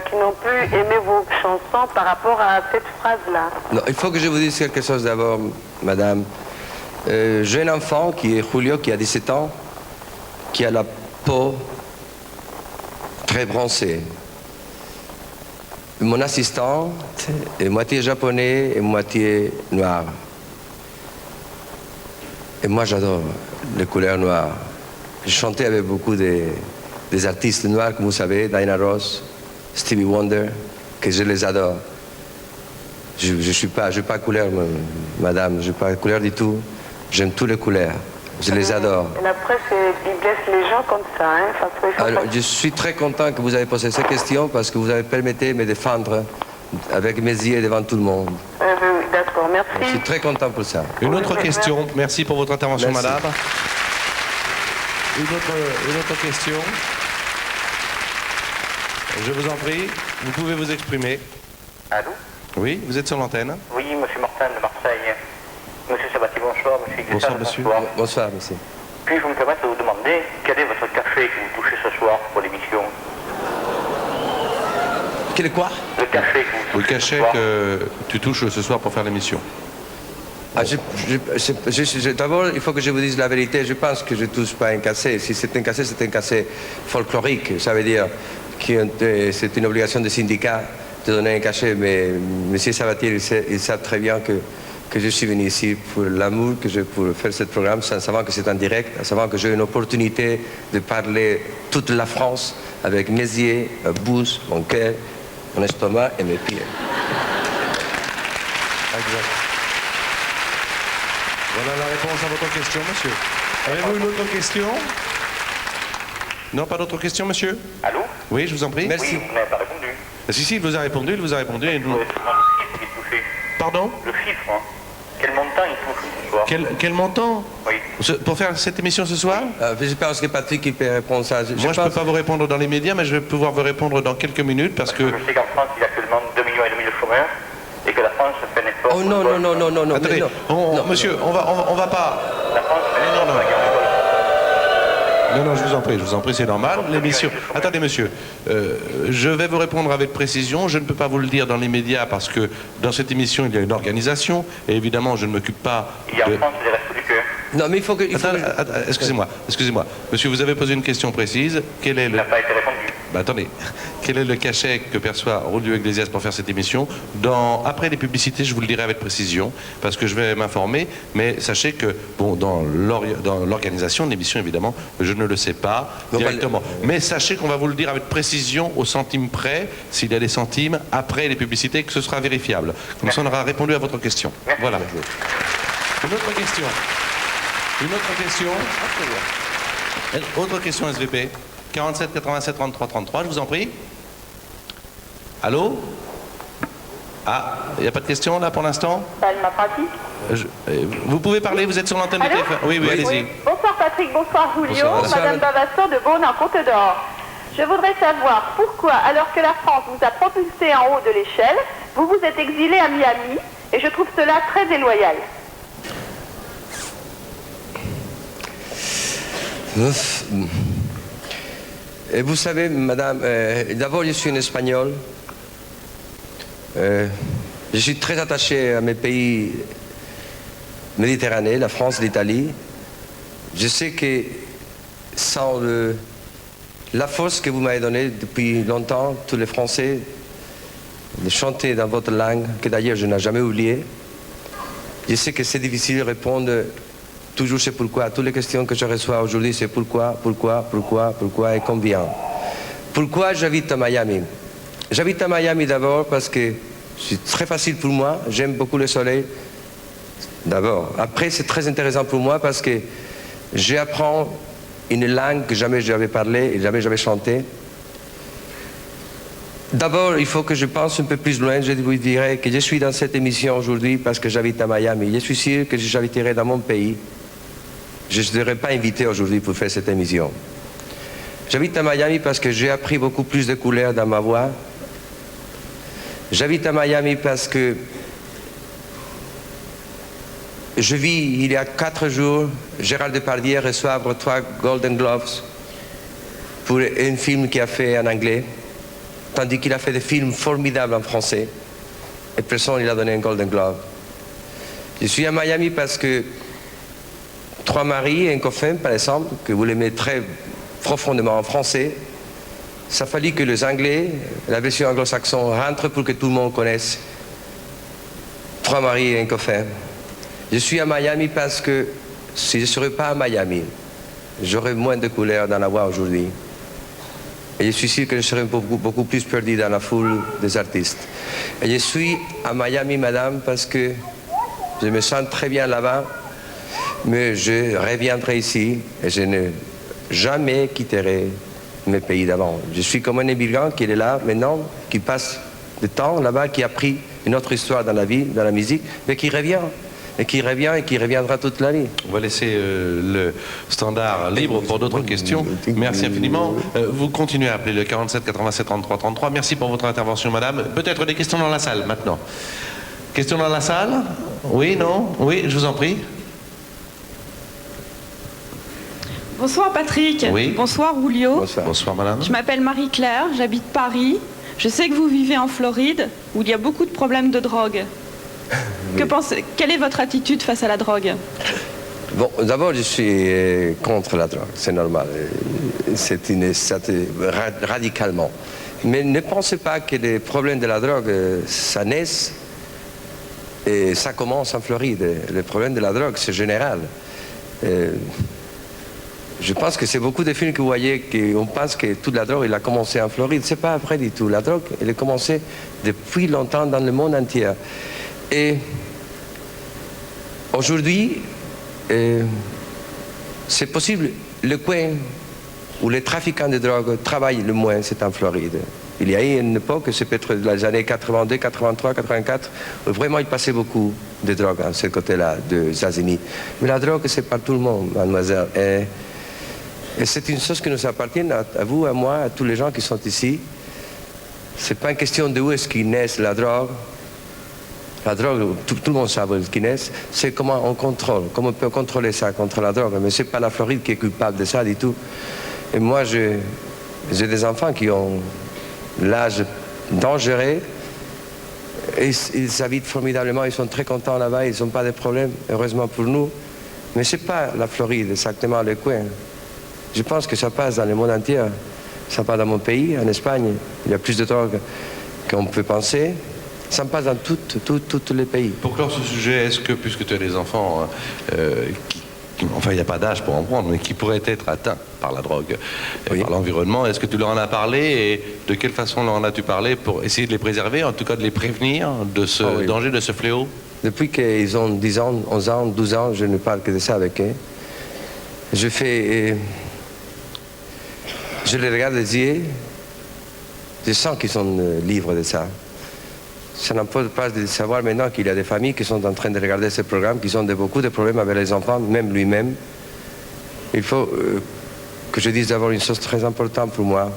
qui n'ont plus aimé vos chansons par rapport à cette phrase-là. Non, il faut que je vous dise quelque chose d'abord, madame. J'ai un enfant qui est Julio, qui a 17 ans, qui a la peau très bronzée. Mon assistante est moitié japonais et moitié noire. Et moi, j'adore les couleurs noires. J'ai chanté avec beaucoup des artistes noirs, comme vous savez, Diana Ross, Stevie Wonder, que je les adore. Je ne suis pas couleur, madame, je ne suis pas couleur du tout. J'aime toutes les couleurs. Je les adore. La presse, ils blessent les gens comme ça. Alors, je suis très content que vous avez posé cette question parce que vous avez permis de me défendre avec mes yeux devant tout le monde. D'accord, merci. Je suis très content pour ça. Une autre question. Merci pour votre intervention, Merci. madame. Une autre question. Je vous en prie, vous pouvez vous exprimer. Allô? Oui, vous êtes sur l'antenne. Oui, monsieur Martin de Marseille. Monsieur Sabati, bonsoir. Monsieur Iglesias, Bonsoir, monsieur. Bonsoir, monsieur. Puis-je me permettre de vous demander quel est votre café que vous touchez ce soir pour l'émission? Quel est quoi? Le café que vous Le touchez cachet ce soir. que tu touches ce soir pour faire l'émission. D'abord, il faut que je vous dise la vérité. Je pense que je ne touche pas un cachet. Si c'est un cachet folklorique. Ça veut dire que c'est une obligation des syndicats de donner un cachet. Mais M. Sabatier, il sait très bien que je suis venu ici pour l'amour que j'ai pour faire ce programme, en savant que c'est en direct, en savant que j'ai une opportunité de parler toute la France avec mes yeux, ma bouche, mon cœur, mon estomac et mes pieds. Exact. Voilà la réponse à votre question, monsieur. Avez-vous une autre question? Non, pas d'autres questions, monsieur? Allô? Oui, je vous en prie. Merci. Oui, vous n'avez pas répondu. Si, il vous a répondu, Et nous... Le chiffre qu'il touchait. Pardon? Le chiffre, hein. Quel montant il touche ce soir? Quel montant? Oui. Pour faire cette émission ce soir? Je pense que Patrick il peut répondre ça. Moi, je ne peux pas vous répondre dans les médias, mais je vais pouvoir vous répondre dans quelques minutes parce que... Je sais qu'en France, il y a actuellement 2,5 millions de chômeurs et que la France fait un effort... Oh non. Attendez, non. monsieur, on va pas... La France fait un effort pour la guerre. Non, je vous en prie, c'est normal. L'émission... Attendez, monsieur, je vais vous répondre avec précision. Je ne peux pas vous le dire dans les médias parce que dans cette émission, il y a une organisation et évidemment, je ne m'occupe pas Il y a en de... France des restos du cœur. Non, mais il faut que... Excusez-moi. Monsieur, vous avez posé une question précise. Quel est Il le... n'a pas été répondu. attendez, quel est le cachet que perçoit Julio Iglesias pour faire cette émission? Après les publicités, je vous le dirai avec précision, parce que je vais m'informer, mais sachez que, bon, dans l'organisation de l'émission, évidemment, je ne le sais pas directement. Mais sachez qu'on va vous le dire avec précision, au centime près, s'il y a des centimes, après les publicités, que ce sera vérifiable. Comme ça, on aura répondu à votre question. Voilà. Une autre question. Une autre question. Autre question SVP. 47 87 33 33, je vous en prie. Allô? Ah, il n'y a pas de question là pour l'instant? Salma pratique. Vous pouvez parler, vous êtes sur l'antenne du téléphone. Oui, oui, allez-y. Bonsoir Patrick, bonsoir Julio, Bonsoir, Madame Bavasson de Beaune en Côte d'Or. Je voudrais savoir pourquoi, alors que la France vous a propulsé en haut de l'échelle, vous vous êtes exilé à Miami, et je trouve cela très déloyal. Et vous savez, madame, d'abord je suis un Espagnol. Je suis très attaché à mes pays méditerranéens, la France, l'Italie. Je sais que sans la force que vous m'avez donnée depuis longtemps, tous les Français, de chanter dans votre langue, que d'ailleurs je n'ai jamais oublié, je sais que c'est difficile de répondre. Toujours c'est pourquoi. Toutes les questions que je reçois aujourd'hui, c'est pourquoi et combien. Pourquoi j'habite à Miami? J'habite à Miami d'abord parce que c'est très facile pour moi. J'aime beaucoup le soleil. D'abord. Après, c'est très intéressant pour moi parce que j'apprends une langue que jamais j'avais parlé et jamais j'avais chanté. D'abord, il faut que je pense un peu plus loin. Je vous dirais que je suis dans cette émission aujourd'hui parce que j'habite à Miami. Je suis sûr que si j'habiterais dans mon pays, je ne serais pas invité aujourd'hui pour faire cette émission. J'habite à Miami parce que j'ai appris beaucoup plus de couleurs dans ma voix. J'habite à Miami parce que je vis, il y a 4 jours, Gérald Depardieu reçoit 3 Golden Globes pour un film qu'il a fait en anglais, tandis qu'il a fait des films formidables en français. Et personne il a donné un Golden Globe. Je suis à Miami parce que 3 maris et un copain, par exemple, que vous l'aimez très profondément en français, ça a fallu que les Anglais, la version anglo-saxonne, rentrent pour que tout le monde connaisse 3 maris et un copain. Je suis à Miami parce que si je ne serais pas à Miami, j'aurais moins de couleurs dans la voix aujourd'hui. Et je suis sûr que je serais beaucoup plus perdu dans la foule des artistes. Et je suis à Miami, madame, parce que je me sens très bien là-bas, mais je reviendrai ici et je ne jamais quitterai mes pays d'avant. Je suis comme un immigrant qui est là maintenant, qui passe du temps là-bas, qui a pris une autre histoire dans la vie, dans la musique, mais qui revient. Et qui revient et qui reviendra toute la vie. On va laisser le standard libre pour d'autres questions. Merci infiniment. Vous continuez à appeler le 47 87 33 33. Merci pour votre intervention, madame. Peut-être des questions dans la salle maintenant. Questions dans la salle? Oui, non? Oui, je vous en prie. Bonsoir Patrick. Oui. Bonsoir Julio. Bonsoir. Bonsoir, madame. Je m'appelle Marie-Claire, j'habite Paris. Je sais que vous vivez en Floride, où il y a beaucoup de problèmes de drogue. Quelle est votre attitude face à la drogue? Bon, d'abord, je suis contre la drogue, c'est normal. C'est radicalement. Mais ne pensez pas que les problèmes de la drogue, ça naisse et ça commence en Floride. Les problèmes de la drogue, c'est général. Je pense que c'est beaucoup de films que vous voyez qu'on pense que toute la drogue, elle a commencé en Floride. C'est pas vrai du tout. La drogue, elle a commencé depuis longtemps dans le monde entier. Et aujourd'hui, c'est possible, le coin où les trafiquants de drogue travaillent le moins, c'est en Floride. Il y a eu une époque, c'est peut-être les années 82, 83, 84, où vraiment il passait beaucoup de drogue à ce côté-là, des États-Unis. Mais la drogue, c'est pas tout le monde, mademoiselle. Et c'est une chose qui nous appartient, à vous, à moi, à tous les gens qui sont ici. C'est pas une question de où est-ce qu'ils naissent la drogue. La drogue, tout le monde sait ce qui naissent, c'est comment on contrôle, comment on peut contrôler ça contre la drogue. Mais c'est pas la Floride qui est coupable de ça du tout. Et moi, j'ai des enfants qui ont l'âge dangereux, et ils habitent formidablement, ils sont très contents là-bas, ils n'ont pas de problème, heureusement pour nous. Mais c'est pas la Floride exactement le coin. Je pense que ça passe dans le monde entier. Ça passe dans mon pays, en Espagne. Il y a plus de drogue qu'on peut penser. Ça passe dans tous les pays. Pour clore ce sujet, est-ce que, puisque tu as des enfants, enfin il n'y a pas d'âge pour en prendre, mais qui pourraient être atteints par la drogue, oui, par l'environnement, est-ce que tu leur en as parlé et de quelle façon leur en as-tu parlé pour essayer de les préserver, en tout cas de les prévenir de ce danger, de ce fléau? Depuis qu'ils ont 10 ans, 11 ans, 12 ans, je ne parle que de ça avec eux. Je les regarde les yeux, je sens qu'ils sont libres de ça. Ça n'empêche pas de savoir maintenant qu'il y a des familles qui sont en train de regarder ce programme, qui ont beaucoup de problèmes avec les enfants, même lui-même. Il faut que je dise d'abord une chose très importante pour moi.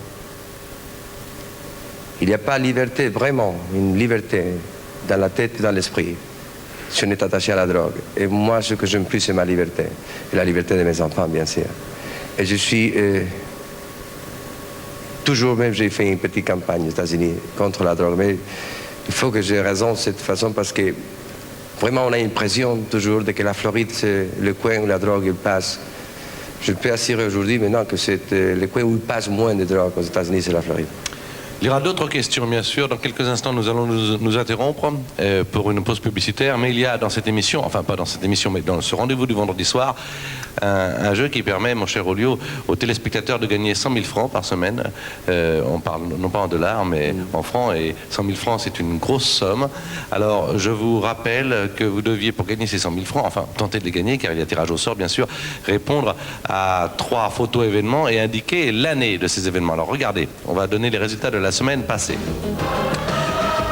Il n'y a pas liberté, vraiment, une liberté dans la tête et dans l'esprit si on est attaché à la drogue. Et moi, ce que j'aime plus, c'est ma liberté. Et la liberté de mes enfants, bien sûr. Et je suis... toujours même, j'ai fait une petite campagne aux États-Unis contre la drogue. Mais il faut que j'ai raison de cette façon parce que vraiment, on a une pression toujours de que la Floride, c'est le coin où la drogue il passe. Je peux assurer aujourd'hui maintenant que c'est le coin où il passe moins de drogue aux États-Unis, c'est la Floride. Il y aura d'autres questions, bien sûr. Dans quelques instants, nous allons nous interrompre pour une pause publicitaire. Mais il y a dans cette émission, enfin pas dans cette émission, mais dans ce rendez-vous du vendredi soir, un jeu qui permet, mon cher Julio, aux téléspectateurs de gagner 100 000 francs par semaine. On parle non pas en dollars, mais en francs. Et 100 000 francs, c'est une grosse somme. Alors, je vous rappelle que vous deviez, pour gagner ces 100 000 francs, enfin tenter de les gagner, car il y a tirage au sort, bien sûr, répondre à 3 photos événements et indiquer l'année de ces événements. Alors, regardez, on va donner les résultats de la semaine passée.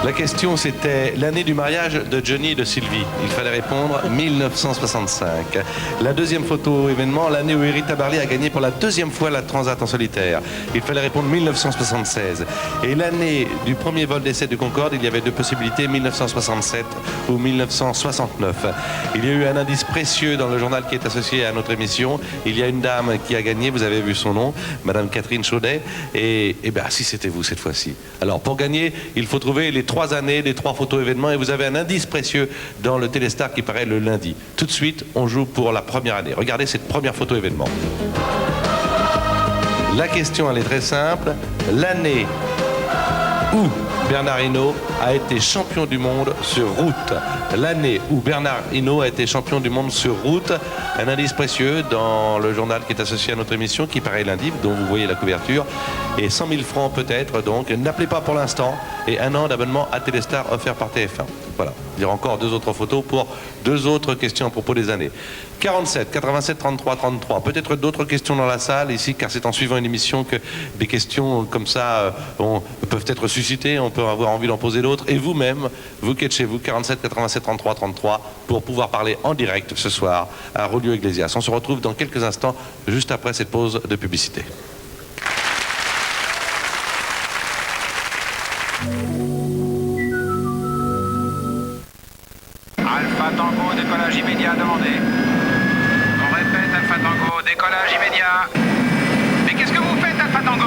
La question, c'était l'année du mariage de Johnny et de Sylvie. Il fallait répondre 1965. La deuxième photo événement, l'année où Eric Tabarly a gagné pour la deuxième fois la Transat en solitaire. Il fallait répondre 1976. Et l'année du premier vol d'essai du Concorde, il y avait 2 possibilités, 1967 ou 1969. Il y a eu un indice précieux dans le journal qui est associé à notre émission. Il y a une dame qui a gagné, vous avez vu son nom, Madame Catherine Chaudet. Et bien, si c'était vous cette fois-ci. Alors, pour gagner, il faut trouver les 3 années des 3 photos événements et vous avez un indice précieux dans le Téléstar qui paraît le lundi. Tout de suite, on joue pour la première année. Regardez cette première photo événement. La question, elle est très simple. L'année où Bernard Hinault a été champion du monde sur route. L'année où Bernard Hinault a été champion du monde sur route. Un indice précieux dans le journal qui est associé à notre émission, qui paraît lundi, dont vous voyez la couverture. Et 100 000 francs peut-être, donc n'appelez pas pour l'instant. Et 1 an d'abonnement à Téléstar offert par TF1. Voilà. Il y aura encore 2 autres photos pour 2 autres questions à propos des années. 47, 87, 33, 33. Peut-être d'autres questions dans la salle ici, car c'est en suivant une émission que des questions comme ça peuvent être suscitées. On peut avoir envie d'en poser d'autres. Et vous-même, vous qui êtes chez vous, 47, 87, 33, 33, pour pouvoir parler en direct ce soir à Julio Iglesias. On se retrouve dans quelques instants, juste après cette pause de publicité. Alpha Tango, décollage immédiat demandé. On répète, Alpha Tango, décollage immédiat. Mais qu'est-ce que vous faites, Alpha Tango?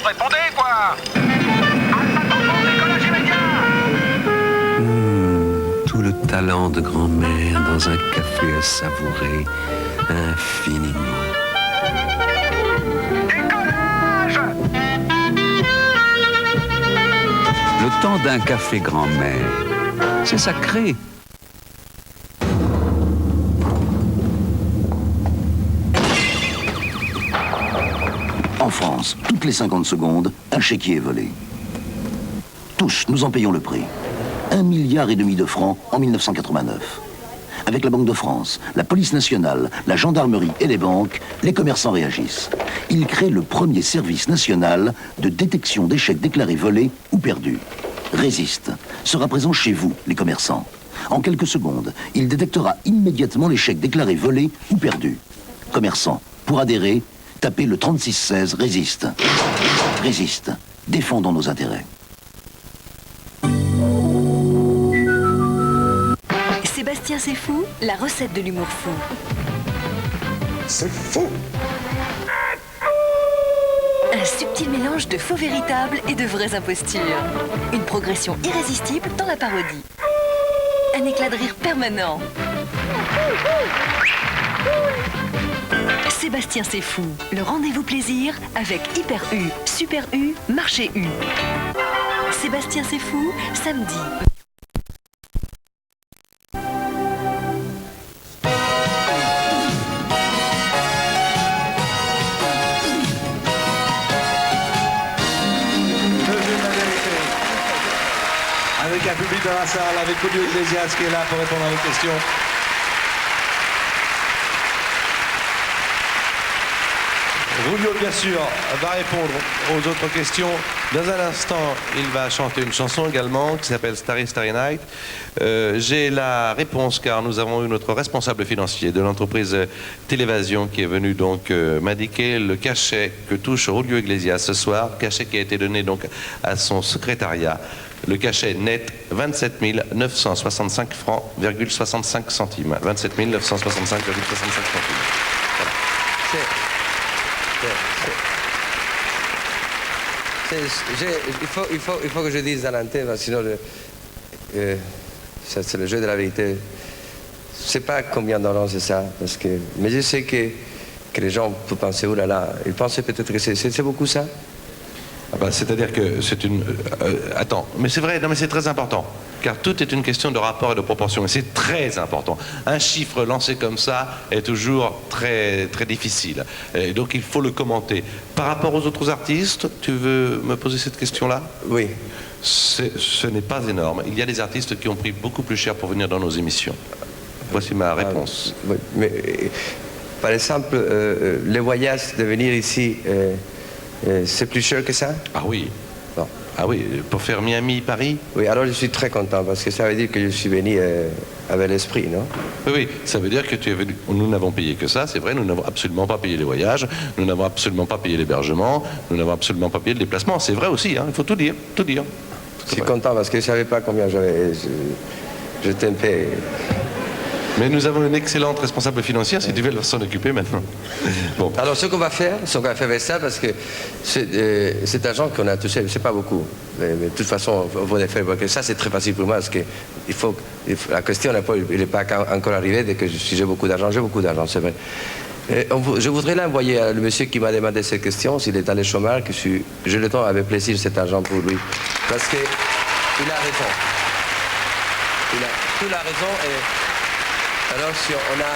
Répondez, quoi. Alpha Tango, décollage immédiat. Tout le talent de grand-mère dans un café à savourer infiniment. Décollage. Le temps d'un café grand-mère, c'est sacré. En France, toutes les 50 secondes, un chéquier est volé. Tous, nous en payons le prix. 1,5 milliard de francs en 1989. Avec la Banque de France, la police nationale, la gendarmerie et les banques, les commerçants réagissent. Ils créent le premier service national de détection d'échecs déclarés volés ou perdus. Résiste sera présent chez vous, les commerçants. En quelques secondes, il détectera immédiatement l'échec déclaré volé ou perdu. Commerçants, pour adhérer, tapez le 3616 Résiste. Résiste, défendons nos intérêts. Sébastien, c'est fou, la recette de l'humour fou. C'est fou! Un subtil mélange de faux véritables et de vraies impostures. Une progression irrésistible dans la parodie. Un éclat de rire permanent. Sébastien C'est Fou, le rendez-vous plaisir avec Hyper U, Super U, Marché U. Sébastien C'est Fou, samedi. Avec un public dans la salle, avec Julio Iglesias qui est là pour répondre à vos questions. Julio, bien sûr, va répondre aux autres questions. Dans un instant, il va chanter une chanson également qui s'appelle Starry Starry Night. J'ai la réponse car nous avons eu notre responsable financier de l'entreprise Télévasion qui est venu donc m'indiquer le cachet que touche Julio Iglesias ce soir, cachet qui a été donné donc à son secrétariat. Le cachet net, 27 965 francs, 65 centimes. 27 965,65 centimes. Voilà. Il faut que je dise à l'antenne, sinon c'est le jeu de la vérité. Je ne sais pas combien d'argent c'est ça, mais je sais que les gens peuvent penser, oh là là, ils pensaient peut-être que c'est beaucoup ça. Ah bah, c'est-à-dire que c'est une... attends, mais c'est vrai, non mais c'est très important. Car tout est une question de rapport et de proportion. Et c'est très important. Un chiffre lancé comme ça est toujours très, très difficile. Et donc il faut le commenter. Par rapport aux autres artistes, tu veux me poser cette question-là? Oui. Ce n'est pas énorme. Il y a des artistes qui ont pris beaucoup plus cher pour venir dans nos émissions. Voici ma réponse. Oui, mais, par exemple, les voyages de venir ici... c'est plus cher que ça? Ah oui. Bon. Ah oui, pour faire Miami-Paris? Oui, alors je suis très content parce que ça veut dire que je suis venu avec l'esprit, non? Oui, oui, ça veut dire que tu es venu. Nous n'avons payé que ça, c'est vrai, nous n'avons absolument pas payé les voyages, nous n'avons absolument pas payé l'hébergement, nous n'avons absolument pas payé le déplacement, c'est vrai aussi, hein, il faut tout dire, tout dire. Je suis content parce que je ne savais pas combien j'avais. J'étais un peu... Mais nous avons une excellente responsable financière, si tu veux s'en occuper maintenant. Bon. Alors ce qu'on va faire avec ça, parce que cet argent qu'on a touché, c'est pas beaucoup. Mais de toute façon, on va le faire. Parce que ça, c'est très facile pour moi, parce que la question n'est pas encore arrivée, dès que si j'ai beaucoup d'argent, c'est vrai. Je voudrais l'envoyer à le monsieur qui m'a demandé cette question, s'il est allé chômage, que je le donne avec plaisir cet argent pour lui. Parce qu'il a raison. Il a toute la raison. Alors si on a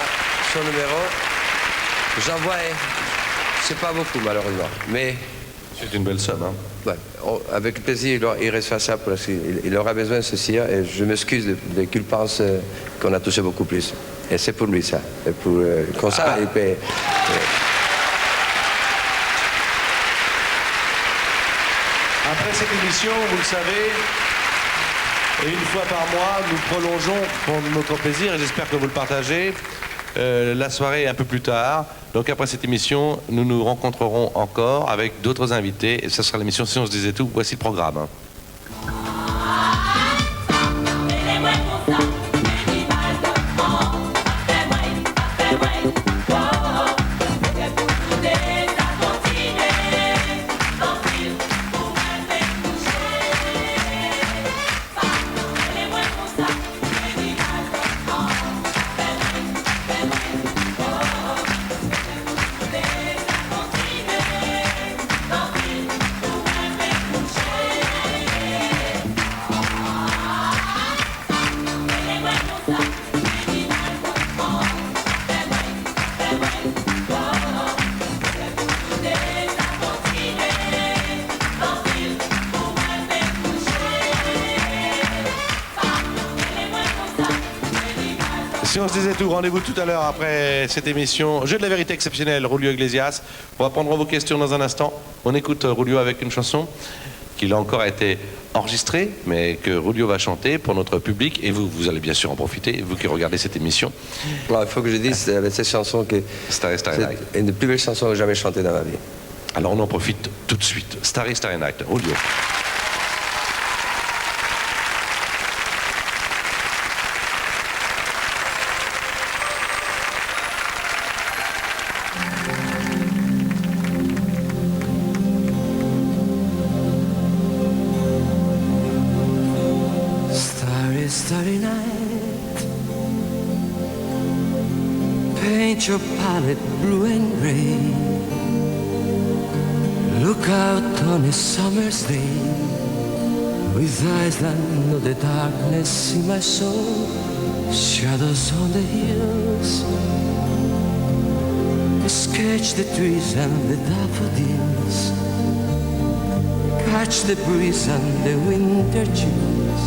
son numéro, j'envoie, c'est pas beaucoup malheureusement, mais... C'est une belle somme, hein? Ouais, avec plaisir, il reçoit ça parce qu'il aura besoin de ceci, et je m'excuse de qu'il pense qu'on a touché beaucoup plus. Et c'est pour lui ça. Et pour, comme ça, il peut... Après cette émission, vous le savez... Et une fois par mois, nous prolongeons pour notre plaisir, et j'espère que vous le partagez, la soirée un peu plus tard. Donc après cette émission, nous nous rencontrerons encore avec d'autres invités. Et ce sera l'émission Si on se disait tout. Voici le programme. Si on se disait tout, rendez-vous tout à l'heure après cette émission. Jeu de la vérité exceptionnelle, Julio Iglesias. On va prendre vos questions dans un instant. On écoute Julio avec une chanson qui a encore été enregistrée, mais que Julio va chanter pour notre public. Et vous allez bien sûr en profiter, vous qui regardez cette émission. Il faut que je dise avec cette chanson que Starry Starry Night. Une des plus belles chansons que j'ai jamais chantées dans ma vie. Alors on en profite tout de suite. Starry Starry Night, Julio. Starry night, paint your palette blue and gray. Look out on a summer's day, with eyes that know the darkness in my soul, shadows on the hills. Sketch the trees and the daffodils, catch the breeze and the winter chills,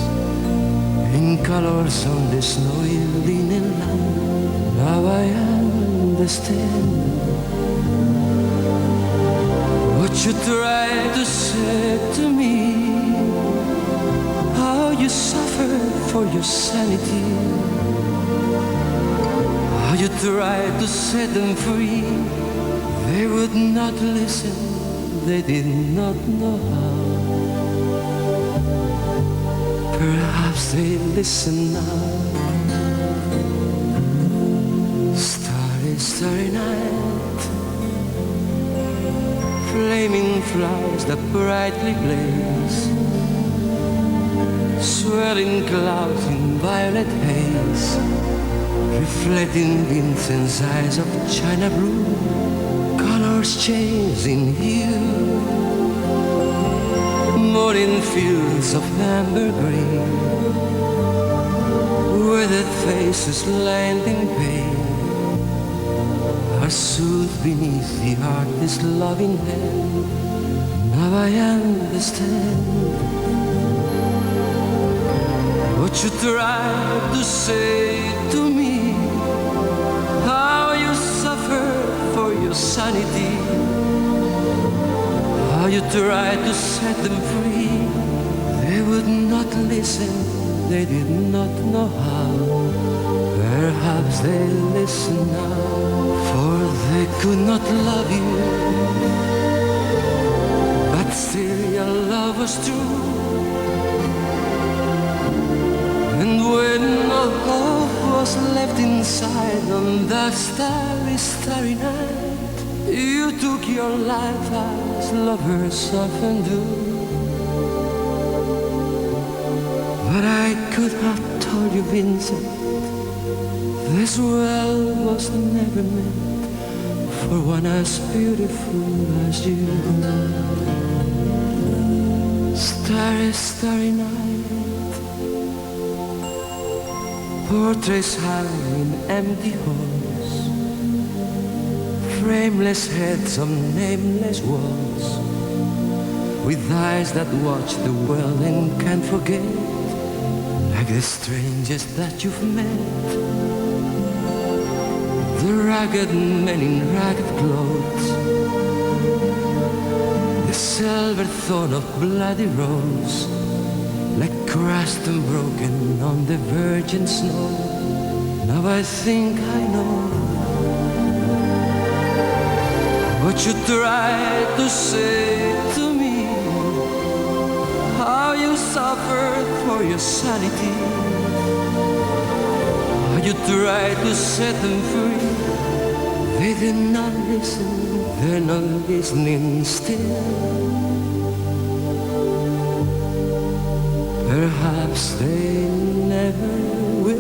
in colors on the snowy linen land. Now I understand what you tried to say to me, how you suffered for your sanity, how you tried to set them free. They would not listen, they did not know how. Perhaps they listen now. Starry, starry night, flaming flowers that brightly blaze, swirling clouds in violet haze, reflecting Vincent's eyes of china blue, colors change in hue, morning fields of amber green, withered faces lined in pain are soothed beneath the artist's loving hand. Now I understand what you tried to say to me, how you suffered for your sanity, how you tried to set them free. They would not listen, they did not know how. Perhaps they listen now, for they could not love you, but still your love was true. And when all hope was left inside on that starry, starry night, you took your life as lovers often do. But I could have told you, Vincent, this world was never meant for one as beautiful as you. Starry, starry night, portraits hung in empty halls, frameless heads on nameless walls, with eyes that watch the world and can't forget, like the strangest that you've met. The ragged men in ragged clothes, the silver thorn of bloody rose, like crushed and broken on the virgin snow. Now I think I know what you tried to say to me, how you suffered for your sanity, how you tried to set them free. They did not listen, they're not listening still. Perhaps they never will.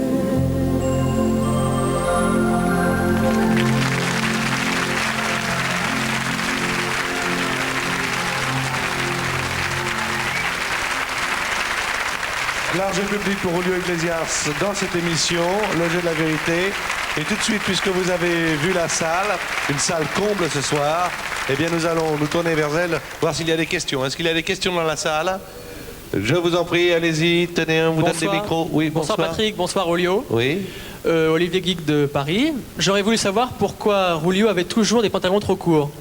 Large public pour Julio Iglesias dans cette émission, le jeu de la vérité. Et tout de suite, puisque vous avez vu la salle, une salle comble ce soir, eh bien nous allons nous tourner vers elle, voir s'il y a des questions. Est-ce qu'il y a des questions dans la salle? Je vous en prie, allez-y, tenez, on vous donne des micros. Oui, bonsoir. Bonsoir Patrick, bonsoir Julio. Oui. Olivier Geek de Paris. J'aurais voulu savoir pourquoi Julio avait toujours des pantalons trop courts.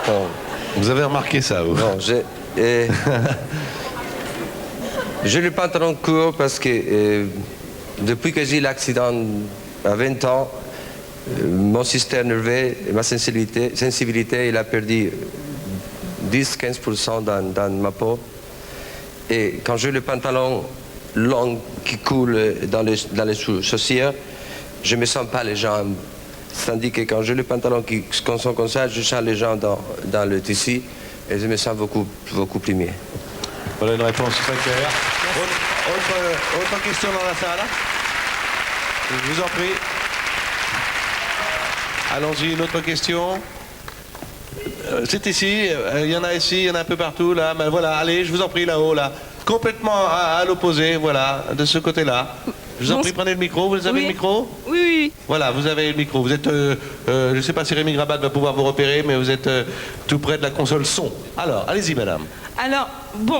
Bon. Vous avez remarqué ça, vous? Non, j'ai le pantalon court parce que depuis que j'ai eu l'accident à 20 ans, mon système nerveux et ma sensibilité, il a perdu 10-15% dans ma peau. Et quand j'ai le pantalon long qui coule dans les chaussures, je ne me sens pas les jambes. Tandis que quand j'ai le pantalon qui sont comme ça, je sens les jambes dans le tissu et je me sens beaucoup plus mieux. Voilà une réponse très claire. Autre question dans la salle? Je vous en prie. Allons-y, une autre question. C'est ici, il y en a ici, il y en a un peu partout, là. Mais voilà, allez, je vous en prie, là-haut, là. Complètement à l'opposé, voilà, de ce côté-là. Je vous en prie, prenez le micro. Vous avez le micro? Oui, oui. Voilà, vous avez le micro. Vous êtes, je ne sais pas si Rémi Grabat va pouvoir vous repérer, mais vous êtes tout près de la console son. Alors, allez-y, madame. Alors,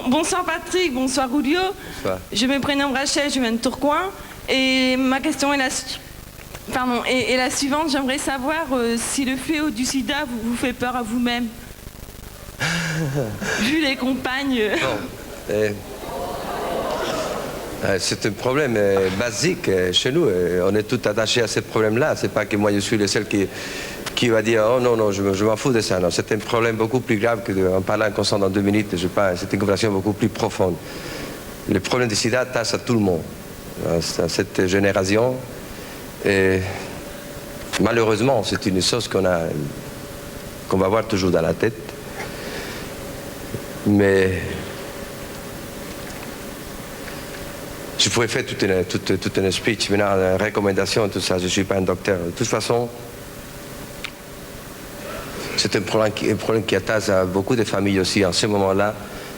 bonsoir Patrick, bonsoir Julio. Bonsoir. Je me prénomme Rachel, je viens de Tourcoing. Et ma question est la suivante. J'aimerais savoir si le fléau du sida vous fait peur à vous-même. Vu les compagnes. C'est un problème basique chez nous. On est tous attachés à ce problème-là. C'est pas que moi je suis le seul qui va dire oh non, je m'en fous de ça. Non, c'est un problème beaucoup plus grave qu'en parlant comme ça dans 2 minutes. Je pense c'est une conversation beaucoup plus profonde. Le problème du sida touche à tout le monde, à cette génération. Et malheureusement, c'est une chose qu'on va avoir toujours dans la tête. Mais je pourrais faire toute une speech, maintenant, une recommandation, tout ça. Je ne suis pas un docteur. De toute façon, c'est un problème qui attache à beaucoup de familles aussi en ce moment-là.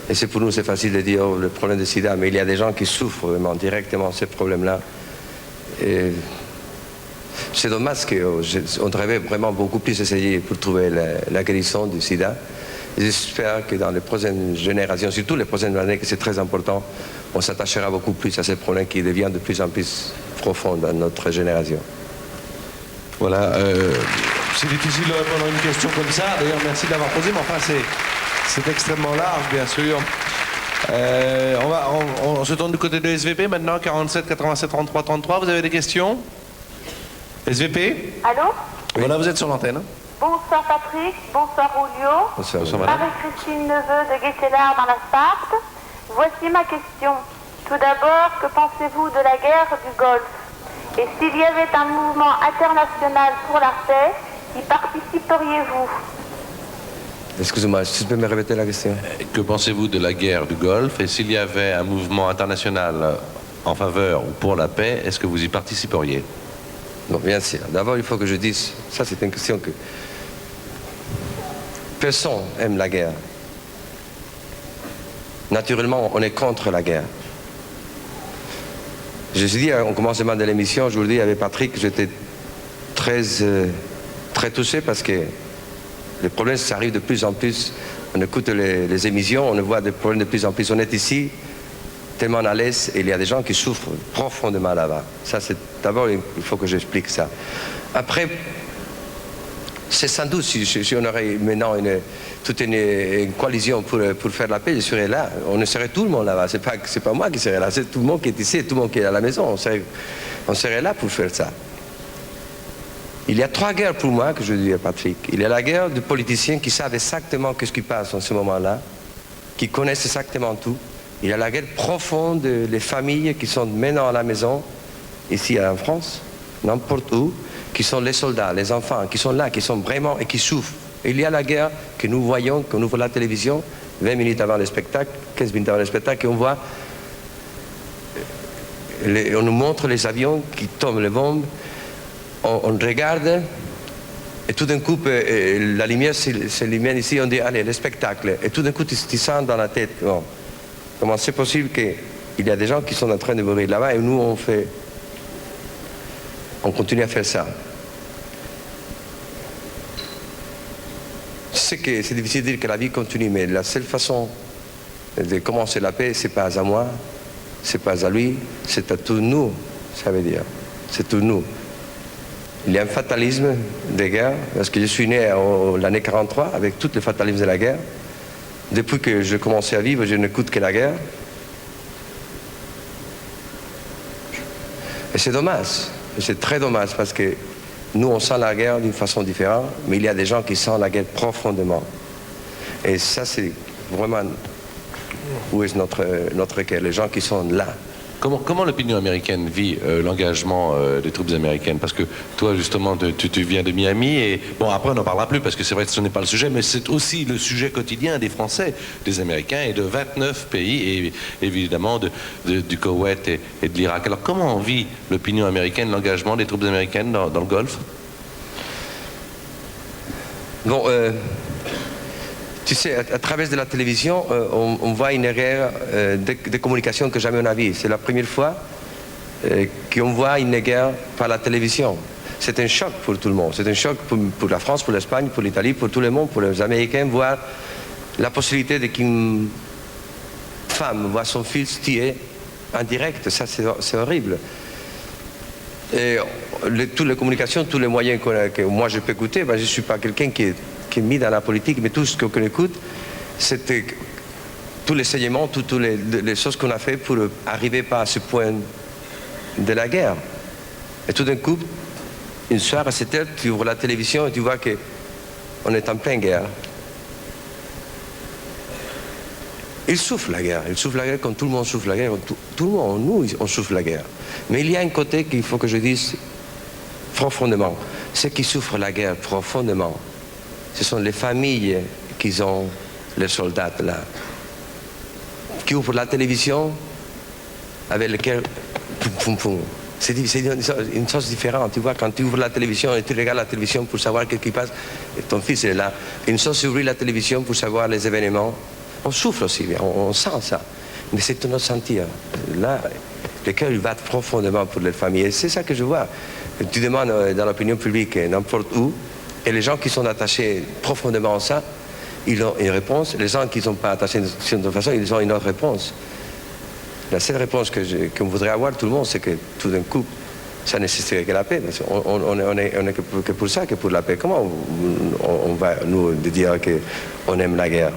Et c'est pour nous, c'est facile de dire oh, le problème du sida, mais il y a des gens qui souffrent vraiment directement de ce problème-là. Et c'est dommage qu'on devrait vraiment beaucoup plus essayer pour trouver la guérison du sida. J'espère que dans les prochaines générations, surtout les prochaines années, que c'est très important, on s'attachera beaucoup plus à ces problèmes qui deviennent de plus en plus profonds dans notre génération. Voilà, c'est difficile de répondre à une question comme ça. D'ailleurs, merci de l'avoir posée, mais enfin, c'est extrêmement large, bien sûr. On se tourne du côté de SVP maintenant, 47, 87, 33, 33. Vous avez des questions? SVP? Allô? Voilà, vous êtes sur l'antenne. Bonsoir Patrick, bonsoir Julio. Bonsoir madame. Marie-Christine Neveu de Guesselard dans la Sarthe. Voici ma question. Tout d'abord, que pensez-vous de la guerre du Golfe? Et s'il y avait un mouvement international pour la paix, y participeriez-vous? Excusez-moi, si tu peux me répéter la question. Que pensez-vous de la guerre du Golfe? Et s'il y avait un mouvement international en faveur ou pour la paix, est-ce que vous y participeriez? Non, bien sûr. D'abord, il faut que je dise, ça c'est une question que personne aime la guerre. Naturellement, on est contre la guerre. Je suis dit, au commencement de l'émission, je vous le dis avec Patrick, j'étais très touché parce que les problèmes, ça arrive de plus en plus. On écoute les émissions, on voit des problèmes de plus en plus. On est ici, tellement à l'aise, et il y a des gens qui souffrent profondément là-bas. Ça, c'est d'abord, il faut que j'explique ça. Après, c'est sans doute, si on aurait maintenant toute une coalition pour faire la paix, je serais là. On serait tout le monde là-bas. C'est pas moi qui serais là, c'est tout le monde qui est ici, tout le monde qui est à la maison. On serait là pour faire ça. Il y a 3 guerres pour moi, que je dis à Patrick. Il y a la guerre des politiciens qui savent exactement ce qui passe en ce moment-là, qui connaissent exactement tout. Il y a la guerre profonde des familles qui sont maintenant à la maison, ici en France, n'importe où, qui sont les soldats, les enfants, qui sont là, qui sont vraiment et qui souffrent. Et il y a la guerre que nous voyons, qu'on ouvre la télévision, 20 minutes avant le spectacle, 15 minutes avant le spectacle, et on voit, on nous montre les avions qui tombent, les bombes, on regarde, et tout d'un coup, la lumière s'illumine ici, on dit, allez, le spectacle. Et tout d'un coup, tu sens dans la tête, bon, comment c'est possible qu'il y a des gens qui sont en train de mourir là-bas, et nous, on continue à faire ça. Je sais que c'est difficile de dire que la vie continue, mais la seule façon de commencer la paix, c'est pas à moi, c'est pas à lui, c'est à tous nous, ça veut dire. C'est tous nous. Il y a un fatalisme des guerres, parce que je suis né l'année 43 avec tout le fatalisme de la guerre. Depuis que je commençais à vivre, je n'écoute que la guerre. Et c'est dommage, c'est très dommage, parce que nous, on sent la guerre d'une façon différente, mais il y a des gens qui sentent la guerre profondément. Et ça, c'est vraiment où est notre guerre, les gens qui sont là. Comment l'opinion américaine vit l'engagement des troupes américaines? Parce que toi, justement, tu viens de Miami, et bon, après, on n'en parlera plus, parce que c'est vrai que ce n'est pas le sujet, mais c'est aussi le sujet quotidien des Français, des Américains, et de 29 pays, et évidemment du Koweït et de l'Irak. Alors, comment vit l'opinion américaine l'engagement des troupes américaines dans le Golfe? Bon, tu sais, à travers de la télévision, on voit une guerre de communication que jamais on a vue. C'est la première fois qu'on voit une guerre par la télévision. C'est un choc pour tout le monde. C'est un choc pour la France, pour l'Espagne, pour l'Italie, pour tout le monde, pour les Américains, voir la possibilité qu'une femme voit son fils tué en direct. Ça, c'est horrible. Et toutes les communications, tous les moyens que moi je peux écouter, ben, je ne suis pas quelqu'un qui est mis dans la politique, mais tout ce qu'on écoute, c'était tous les saignements, toutes les choses qu'on a fait pour arriver à ce point de la guerre. Et tout d'un coup, une soirée à 7 heures, tu ouvres la télévision et tu vois qu'on est en pleine guerre. Il souffre la guerre comme tout le monde souffre la guerre, tout le monde, nous, on souffre la guerre. Mais il y a un côté qu'il faut que je dise profondément. Ceux qui souffrent la guerre profondément, ce sont les familles qui ont les soldats là, qui ouvrent la télévision avec le cœur poum, poum. C'est une chose différente, tu vois, quand tu ouvres la télévision et tu regardes la télévision pour savoir ce qui passe, et ton fils est là. Une chose, c'est ouvrir la télévision pour savoir les événements. On souffre aussi, on sent ça, mais c'est notre sentir. Là, le cœur il bat profondément pour les familles, et c'est ça que je vois. Tu demandes dans l'opinion publique n'importe où, et les gens qui sont attachés profondément à ça, ils ont une réponse. Les gens qui ne sont pas attachés de toute façon, ils ont une autre réponse. La seule réponse qu'on voudrait avoir tout le monde, c'est que tout d'un coup, ça nécessiterait que la paix. Parce on est que pour ça, que pour la paix. Comment on va nous dire qu'on aime la guerre?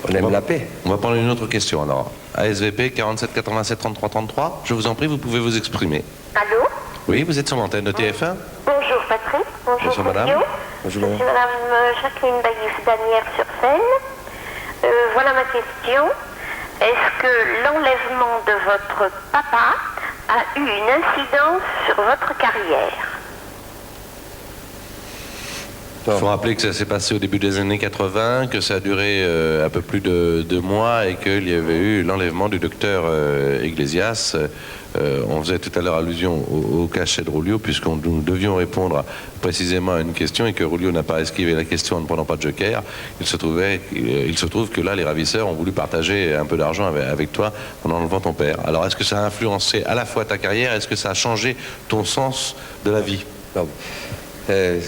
On aime la paix. On va prendre une autre question alors. ASVP 47 87 33 33. Je vous en prie, vous pouvez vous exprimer. Allô? Oui, vous êtes sur l'antenne de TF1. Bonjour Patrick. Bonjour madame. Bonjour madame. Je suis madame Jacqueline Baïf-Danière sur Seine. Voilà ma question. Est-ce que l'enlèvement de votre papa a eu une incidence sur votre carrière? Il faut rappeler que ça s'est passé au début des années 80, que ça a duré un peu plus de 2 mois et qu'il y avait eu l'enlèvement du docteur Iglesias. On faisait tout à l'heure allusion au cachet de Rulio, puisqu'on nous devions répondre précisément à une question et que Rulio n'a pas esquivé la question en ne prenant pas de joker. Il se trouve que là, les ravisseurs ont voulu partager un peu d'argent avec toi en enlevant ton père. Alors, est-ce que ça a influencé à la fois ta carrière, est-ce que ça a changé ton sens de la vie? Non.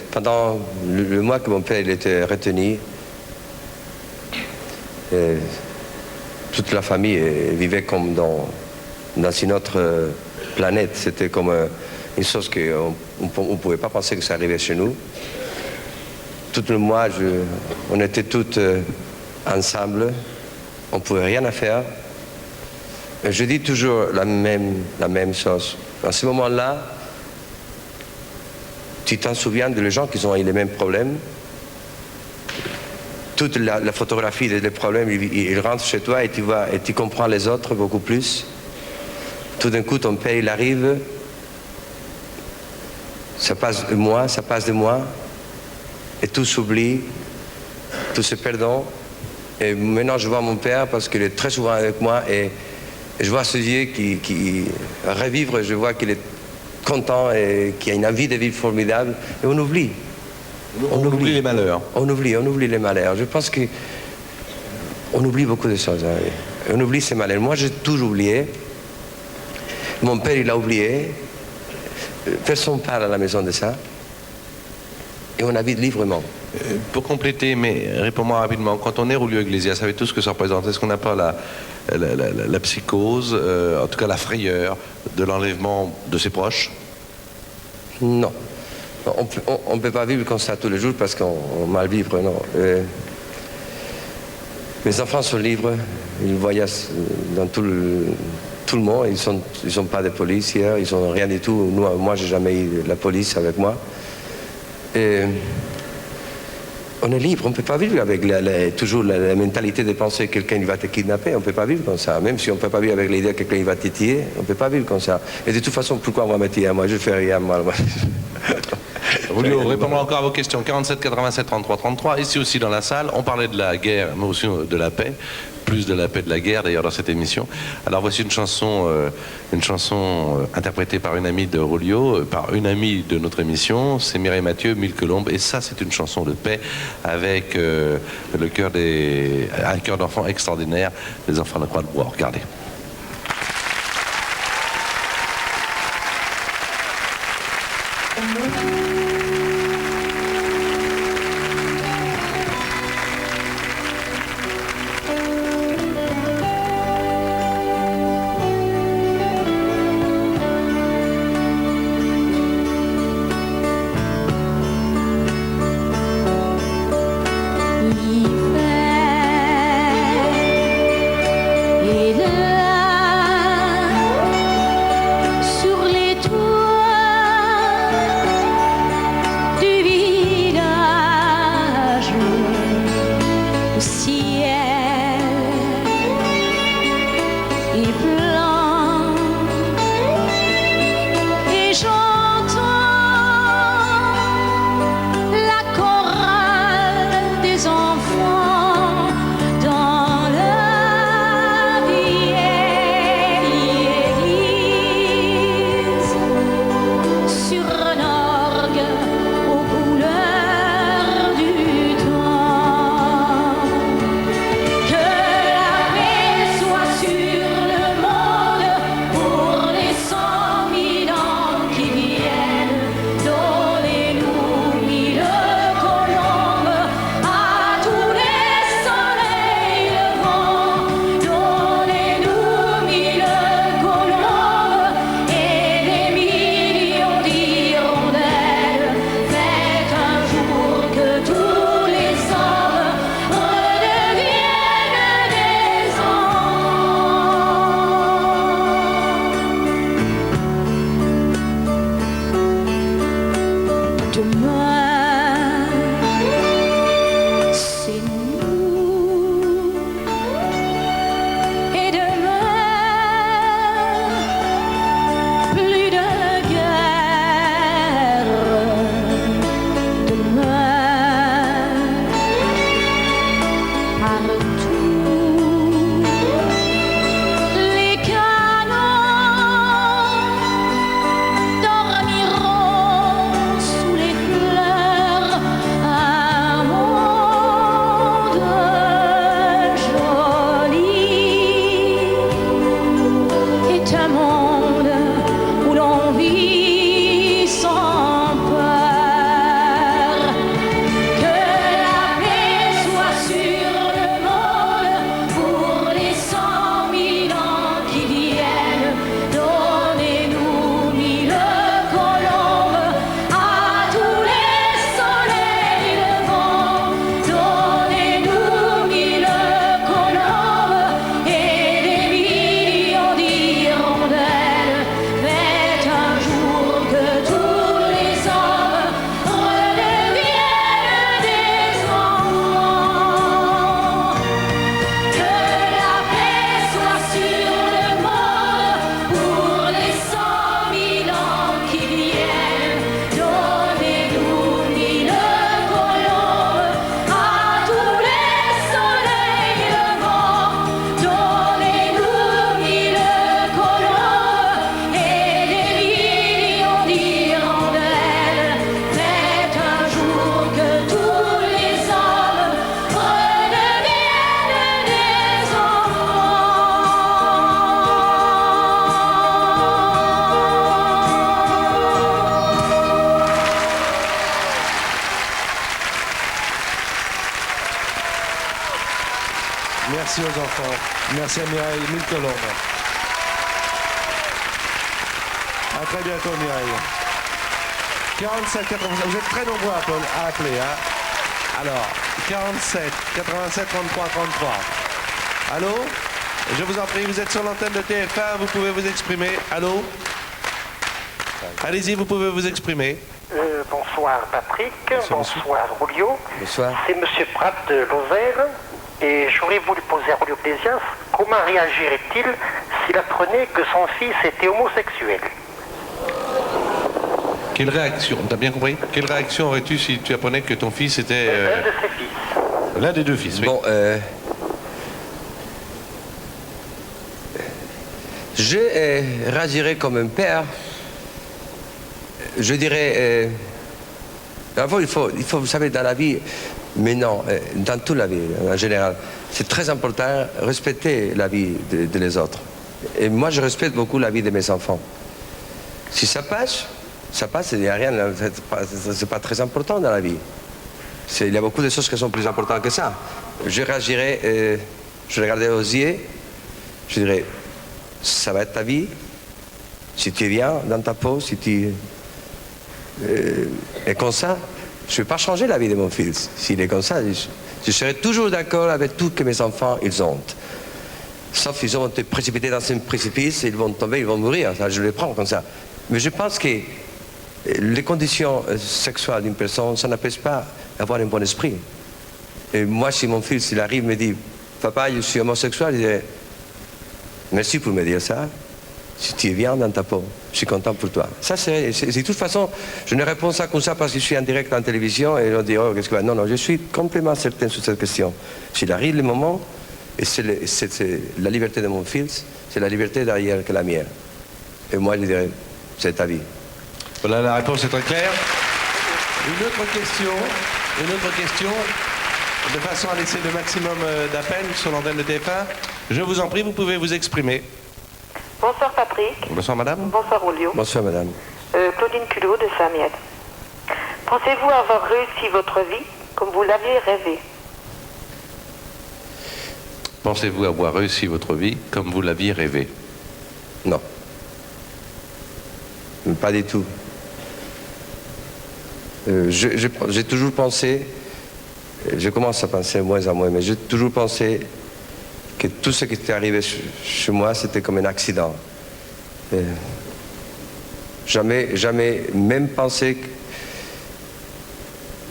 Pendant le mois que mon père il était retenu, toute la famille vivait comme dans une autre planète. C'était comme une chose qu'on ne pouvait pas penser que ça arrivait chez nous. Tout le mois, on était tous ensemble, on ne pouvait rien faire. Et je dis toujours la même chose. À ce moment-là, tu t'en souviens de les gens qui ont eu les mêmes problèmes. Toute la photographie des problèmes, ils rentrent chez toi et tu vois, et tu comprends les autres beaucoup plus. Tout d'un coup, ton père, il arrive, ça passe de moi, et tout s'oublie, tout se perd. Et maintenant, je vois mon père parce qu'il est très souvent avec moi et je vois ses yeux qui revivre, je vois qu'il est content et qu'il y a une envie de vivre formidable, et on oublie. On oublie les malheurs. On oublie les malheurs. Je pense qu'on oublie beaucoup de choses. Hein. On oublie ces malheurs. Moi, j'ai toujours oublié. Mon père, il a oublié. Personne parle à la maison de ça. Et on habite librement. Pour compléter, mais réponds-moi rapidement, quand on est Rulio Iglesias, avec tout ce que ça représente, est-ce qu'on n'a pas la psychose, en tout cas la frayeur de l'enlèvement de ses proches? Non. On ne peut pas vivre comme ça tous les jours parce qu'on mal vivre, non. Mes enfants sont libres, ils voyagent dans tout le monde, ils sont pas des policiers, ils sont rien du tout. Moi, j'ai jamais eu la police avec moi. Et on est libre, on ne peut pas vivre avec toujours la mentalité de penser que quelqu'un va te kidnapper, on ne peut pas vivre comme ça. Même si on ne peut pas vivre avec l'idée que quelqu'un va te tuer, on ne peut pas vivre comme ça. Et de toute façon, pourquoi on va me tuer? Moi, je ne fais rien mal. Julio répondra encore à vos questions. 47 87 33 33. Ici aussi dans la salle, on parlait de la guerre, mais aussi de la paix. Plus de la paix de la guerre d'ailleurs dans cette émission. Alors voici une chanson interprétée par une amie de Julio, par une amie de notre émission, c'est Mireille Mathieu, Mille Colombes. Et ça, c'est une chanson de paix avec un cœur d'enfant extraordinaire, les enfants de la Croix de Bois. Regardez. Et là, sur les Merci aux enfants. Merci à Mireille. Mille colombes. À très bientôt, Mireille. 47 87. Vous êtes très nombreux à appeler. Hein. Alors, 47 87 33 33. Allô? Je vous en prie, vous êtes sur l'antenne de TF1, vous pouvez vous exprimer. Allô? Allez-y, vous pouvez vous exprimer. Bonsoir Patrick, bonsoir Julio. Bonsoir. C'est Monsieur Pratt de Lozère et j'aurais voulu poser à Julio Iglesias comment réagirait-il s'il apprenait que son fils était homosexuel. Quelle réaction, t'as bien compris? Quelle réaction aurais-tu si tu apprenais que ton fils était... Un de ses fils. L'un des deux fils, oui. Bon, je réagirais comme un père. Je dirais... il faut, vous savez, dans la vie, mais non, dans toute la vie en général, c'est très important de respecter la vie des autres. Et moi, je respecte beaucoup la vie de mes enfants. Si ça passe, il n'y a rien, c'est pas très important dans la vie. Il y a beaucoup de choses qui sont plus importantes que ça. Je réagirais, je regarderais aux yeux, je dirais, ça va être ta vie, si tu es bien dans ta peau, si tu es comme ça, je ne vais pas changer la vie de mon fils. S'il est comme ça, je serai toujours d'accord avec tout que mes enfants ils ont. Sauf qu'ils vont te précipiter dans un précipice, ils vont tomber, ils vont mourir. Ça, je les prends comme ça. Mais je pense que les conditions sexuelles d'une personne, ça n'empêche pas d'avoir un bon esprit. Et moi, si mon fils il arrive et me dit « Papa, je suis homosexuel », je dirais « Merci pour me dire ça. Si tu es bien dans ta peau, je suis content pour toi. » Ça, de toute façon, je ne réponds ça comme ça parce que je suis en direct en télévision et on dit « Oh, qu'est-ce que va ?» Non, je suis complètement certain sur cette question. S'il arrive le moment, et c'est la liberté de mon fils, c'est la liberté derrière que la mienne. Et moi, je dirais, c'est ta vie. Voilà, la réponse est très claire. Une autre question, de façon à laisser le maximum d'appels sur l'antenne de TF1. Je vous en prie, vous pouvez vous exprimer. Bonsoir Patrick. Bonsoir madame. Bonsoir Julio. Bonsoir madame. Claudine Culot de Saint-Miel. Pensez-vous avoir réussi votre vie comme vous l'aviez rêvé? Pensez-vous avoir réussi votre vie comme vous l'aviez rêvé? Non. Pas du tout. J'ai toujours pensé, je commence à penser moins en moins, mais j'ai toujours pensé que tout ce qui était arrivé chez moi, c'était comme un accident. Jamais même pensé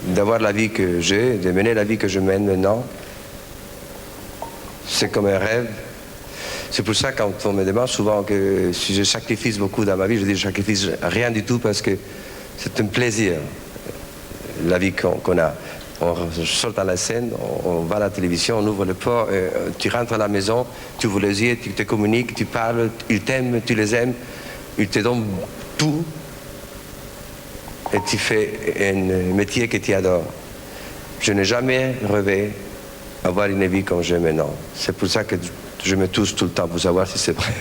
d'avoir la vie que j'ai, de mener la vie que je mène maintenant. C'est comme un rêve. C'est pour ça quand on me demande souvent que si je sacrifie beaucoup dans ma vie, je dis je sacrifie rien du tout parce que c'est un plaisir, la vie qu'on a. On sort à la scène, on va à la télévision, on ouvre le port, tu rentres à la maison, tu ouvres les yeux, tu te communiques, tu parles, ils t'aiment, tu les aimes, ils te donnent tout et tu fais un métier que tu adores. Je n'ai jamais rêvé avoir une vie comme j'ai maintenant. C'est pour ça que je me touche tout le temps pour savoir si c'est vrai.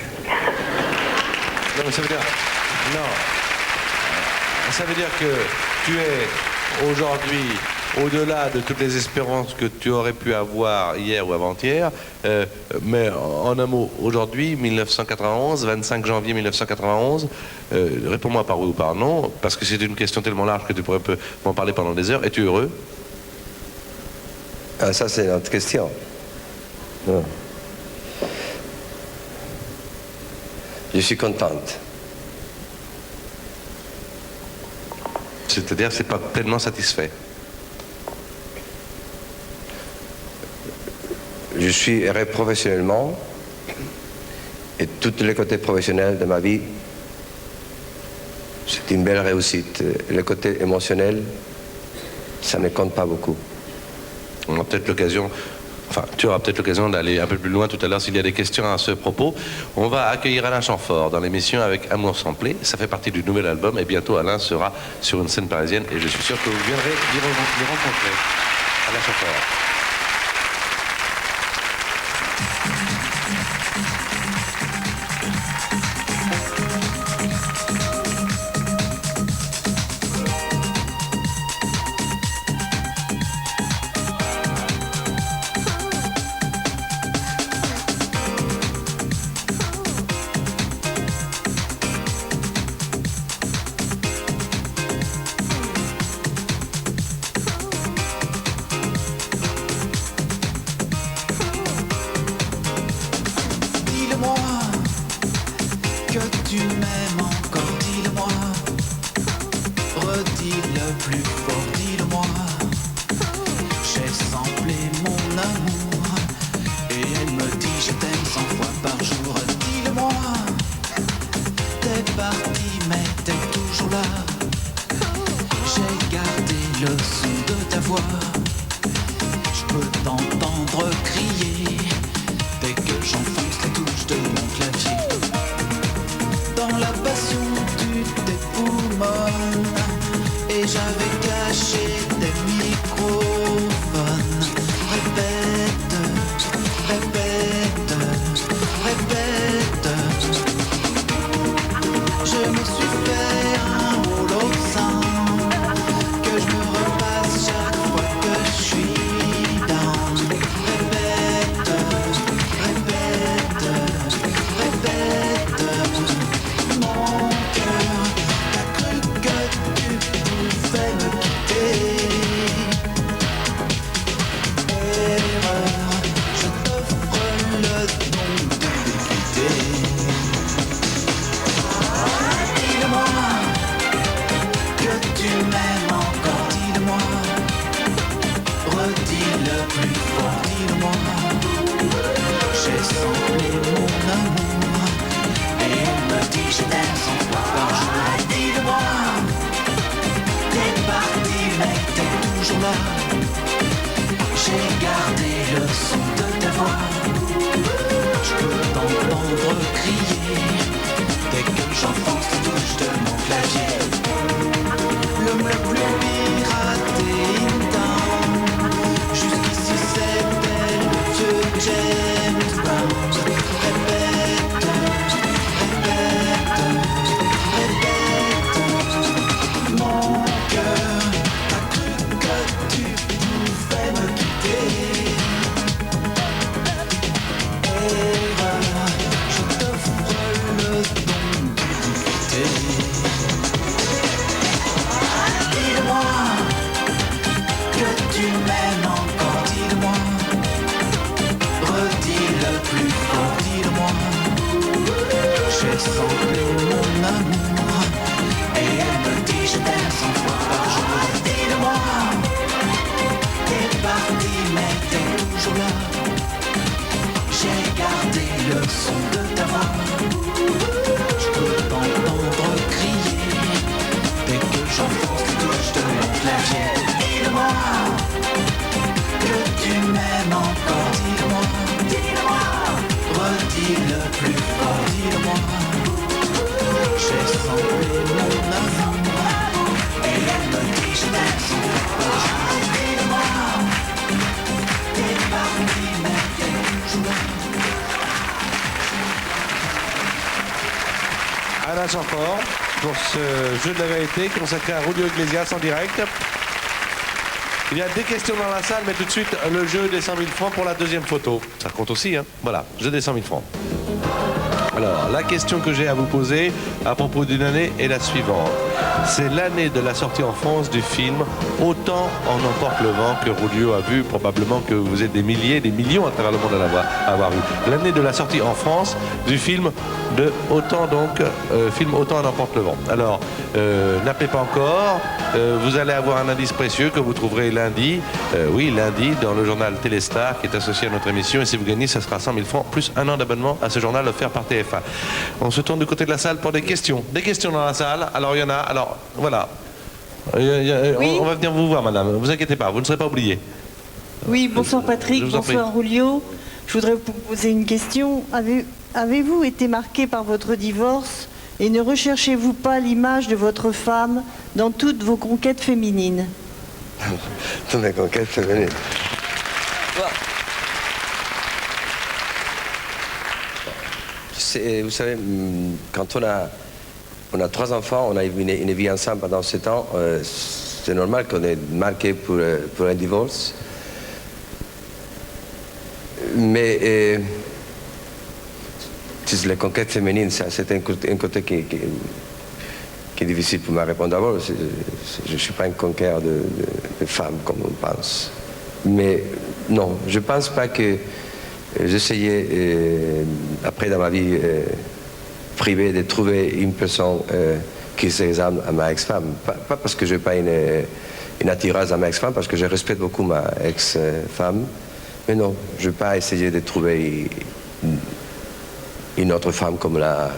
Non, mais ça veut dire... Non. Ça veut dire que tu es aujourd'hui, au-delà de toutes les espérances que tu aurais pu avoir hier ou avant-hier, mais en un mot, aujourd'hui, 1991, 25 janvier 1991, réponds-moi par oui ou par non, parce que c'est une question tellement large que tu pourrais m'en parler pendant des heures. Es-tu heureux? Ah, ça, c'est notre question. Non. Je suis contente. C'est-à-dire que c'est pas pleinement satisfait. Je suis heureux professionnellement et tous les côtés professionnels de ma vie, c'est une belle réussite. Le côté émotionnel, ça ne compte pas beaucoup. On a peut-être l'occasion, enfin, tu auras peut-être l'occasion d'aller un peu plus loin tout à l'heure s'il y a des questions à ce propos. On va accueillir Alain Chamfort dans l'émission avec Amour Samplé. Ça fait partie du nouvel album et bientôt Alain sera sur une scène parisienne et je suis sûr que vous viendrez les rencontrer. Alain Chamfort. J'ai gardé le son de ta voix. Je peux t'entendre crier dès que j'enfonce les touches de mon clavier. Dans la passion tu t'époumones et j'avais caché des microphones. Répète, répète, répète. Je me suis fait un holo-sein que je me repasse chaque fois que je suis down. Répète, répète, répète. Mon cœur, t'as cru que tu pouvais me quitter. Erreur, je t'offre le don de l'équité. Dis-le-moi que tu m'aimes encore, dis-le-moi. Redis-le plus fort, dis-le-moi. J'ai semblé mon amour et il me dit je t'aime 100 fois par jour. Dis-le-moi, t'es parti mais t'es toujours là. J'ai gardé le son de ta voix. Je peux t'entendre crier dès que j'enfonce les touches de mon clavier. Le meuble piraté in town. Jusqu'ici c'était le vieux James Brown. Répète, répète, répète. Mon cœur, t'as cru que tu pouvais me quitter. Erreur, je t'offre le don d'utilité. Dis-le-moi que tu m'aimes encore, dis-le-moi. Redis-le plus fort, dis-le-moi. J'ai semblé mon amour et elle me dit je t'aime 100 fois par jour. Dis-le-moi, t'es parti mais t'es toujours là. J'ai gardé le son de ta voix. Je peux t'entendre crier dès que j'enfonce les touches de mon clavier. Dis-le-moi que tu m'aimes encore, dis-le-moi. Dis-le-moi, redis-le plus fort, dis-le-moi. J'ai semblé mon amour et elle me dit je t'aime 100 fois par jour. Dis-le-moi, t'es parti mais t'es toujours là. Alain Chamfort pour ce jeu de la vérité consacré à Julio Iglesias en direct. Il y a des questions dans la salle, mais tout de suite le jeu des 100 000 francs pour la deuxième photo. Ça compte aussi, hein. Voilà, jeu des 100 000 francs. Alors, la question que j'ai à vous poser à propos d'une année est la suivante. C'est l'année de la sortie en France du film Autant en emporte le vent que Julio a vu, probablement que vous êtes des milliers, des millions à travers le monde à l'avoir vu. L'année de la sortie en France du film de Autant film Autant en emporte le vent. Alors, n'appelez pas encore, vous allez avoir un indice précieux que vous trouverez lundi, lundi, dans le journal Téléstar qui est associé à notre émission, et si vous gagnez, ça sera 100 000 francs plus un an d'abonnement à ce journal offert par TF1. On se tourne du côté de la salle pour des questions. Des questions dans la salle, alors il y en a, alors voilà. On va venir vous voir, madame, ne vous inquiétez pas, vous ne serez pas oubliés. Oui, bonsoir Patrick, bonsoir Julio. Je voudrais vous poser une question. Avez-vous été marqué par votre divorce et ne recherchez-vous pas l'image de votre femme dans toutes vos conquêtes féminines? Toutes mes conquêtes féminines. Vous savez, quand on a 3 enfants, on a une vie ensemble pendant 7 ans, c'est normal qu'on est marqué pour un divorce. Mais les conquêtes féminines, c'est un côté qui est difficile pour me répondre. D'abord, je ne suis pas un conquérant de femmes comme on pense. Mais non, je ne pense pas que j'essayais, après dans ma vie privée, de trouver une personne qui se ressemble à ma ex-femme. Pas parce que je n'ai pas une attirance à ma ex-femme, parce que je respecte beaucoup ma ex-femme. Mais non, je n'ai pas essayé de trouver une autre femme comme la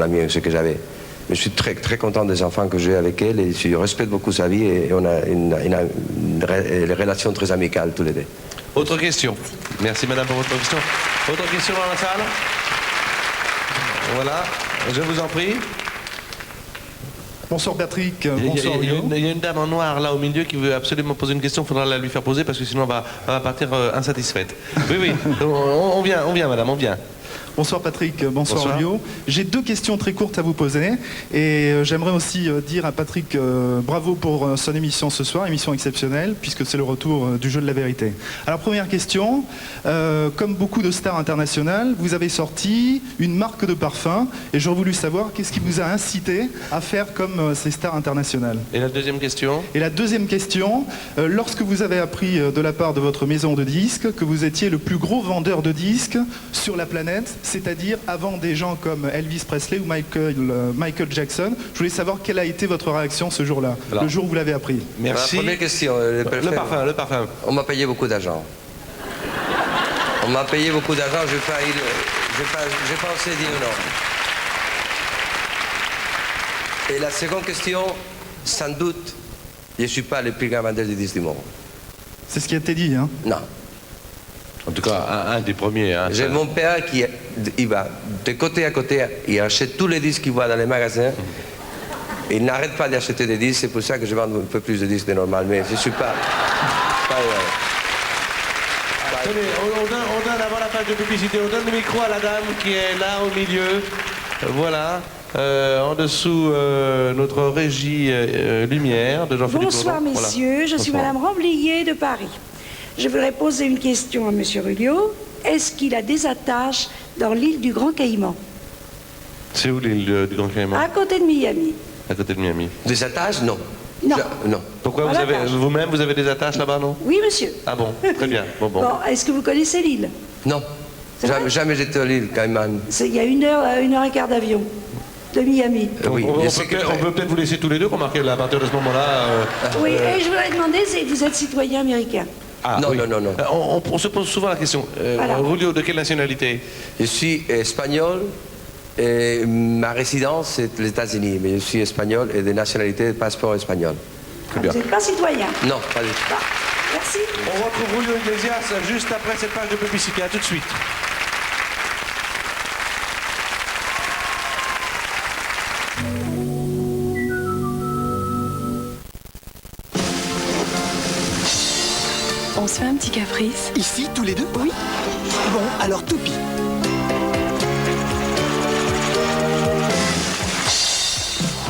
mienne, ce que j'avais. Mais je suis très, très content des enfants que j'ai avec elle et je respecte beaucoup sa vie et on a une relation très amicale tous les deux. Autre question. Merci madame pour votre question. Autre question dans la salle? Voilà, je vous en prie. Bonsoir Patrick, bonsoir Rio. Il y a une dame en noir là au milieu qui veut absolument poser une question, il faudra la lui faire poser parce que sinon elle va partir insatisfaite. Oui, oui, on vient madame, on vient. Bonsoir Patrick, bonsoir Rio. J'ai 2 questions très courtes à vous poser et j'aimerais aussi dire à Patrick bravo pour son émission ce soir, émission exceptionnelle puisque c'est le retour du jeu de la vérité. Alors première question, comme beaucoup de stars internationales, vous avez sorti une marque de parfum et j'aurais voulu savoir qu'est-ce qui vous a incité à faire comme ces stars internationales. Et la deuxième question? Et la deuxième question, lorsque vous avez appris de la part de votre maison de disques que vous étiez le plus gros vendeur de disques sur la planète, c'est-à-dire avant des gens comme Elvis Presley ou Michael Jackson. Je voulais savoir quelle a été votre réaction ce jour-là, le jour où vous l'avez appris. Merci. Première question. Le parfum. On m'a payé beaucoup d'argent. On m'a payé beaucoup d'argent, j'ai pas osé dire non. Et la seconde question, sans doute, je ne suis pas le plus grand vendeur de disques du monde. C'est ce qui a été dit, hein? Non. En tout cas, un des premiers. Hein, j'ai mon père qui il va de côté à côté, il achète tous les disques qu'il voit dans les magasins. Il n'arrête pas d'acheter des disques, c'est pour ça que je vends un peu plus de disques de normal, mais je ne suis pas... Attendez, on donne avant la page de publicité, on donne le micro à la dame qui est là au milieu. Voilà. En dessous, notre régie lumière de Jean-Philippe. Bonsoir messieurs, je suis Madame Ramblier de Paris. Je voudrais poser une question à Monsieur Rulio. Est-ce qu'il a des attaches dans l'île du Grand Caïman? C'est où l'île du Grand Caïman? À côté de Miami. À côté de Miami. Des attaches? Non. Non. Non. Pourquoi vous-même, vous avez des attaches là-bas, non? Oui, monsieur. Ah bon, très bien. Bon. Est-ce que vous connaissez l'île? Non. Jamais j'étais à l'île Caïman. Il y a 1 heure et quart d'avion de Miami. Oui. On peut peut-être vous laisser tous les deux remarquer à partir de ce moment-là. Oui, et je voudrais demander si vous êtes citoyen américain. Ah, non, oui. non. On se pose souvent la question. Julio, de quelle nationalité? Je suis espagnol et ma résidence c'est les États-Unis, mais je suis espagnol et de nationalité de passeport espagnol. Très bien. Vous n'êtes pas citoyen? Non, pas du tout. Merci. On retrouve Julio Iglesias juste après cette page de publicité. À tout de suite. On se fait un petit caprice? Ici, tous les deux? Oui. Bon, alors toupie.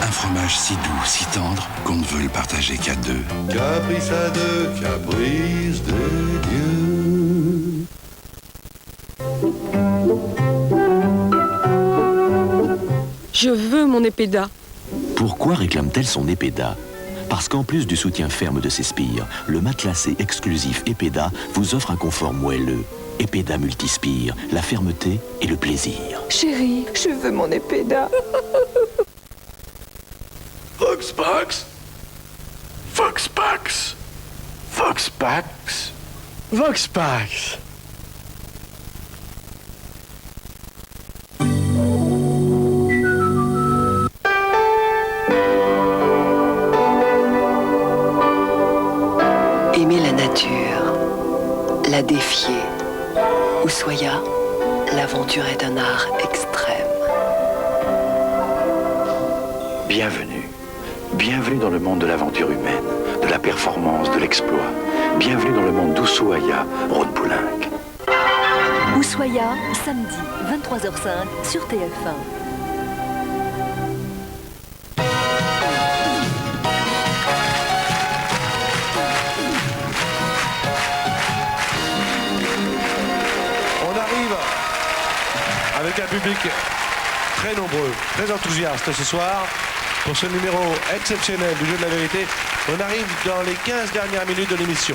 Un fromage si doux, si tendre, qu'on ne veut le partager qu'à deux. Caprice à deux, caprice de Dieu. Je veux mon épéda. Pourquoi réclame-t-elle son épéda? Parce qu'en plus du soutien ferme de ses spires, le matelassé exclusif Epeda vous offre un confort moelleux. Epeda Multispire, la fermeté et le plaisir. Chérie, je veux mon épéda. Voxpax. Voxpax. Voxpax. Voxpax. Aimer la nature, la défier. Ushuaïa, l'aventure est un art extrême. Bienvenue. Bienvenue dans le monde de l'aventure humaine, de la performance, de l'exploit. Bienvenue dans le monde d'Ushuaïa, Rhône-Poulenc. Ushuaïa, samedi, 23h05 sur TF1. Avec un public très nombreux, très enthousiaste ce soir, pour ce numéro exceptionnel du jeu de la vérité. On arrive dans les 15 dernières minutes de l'émission.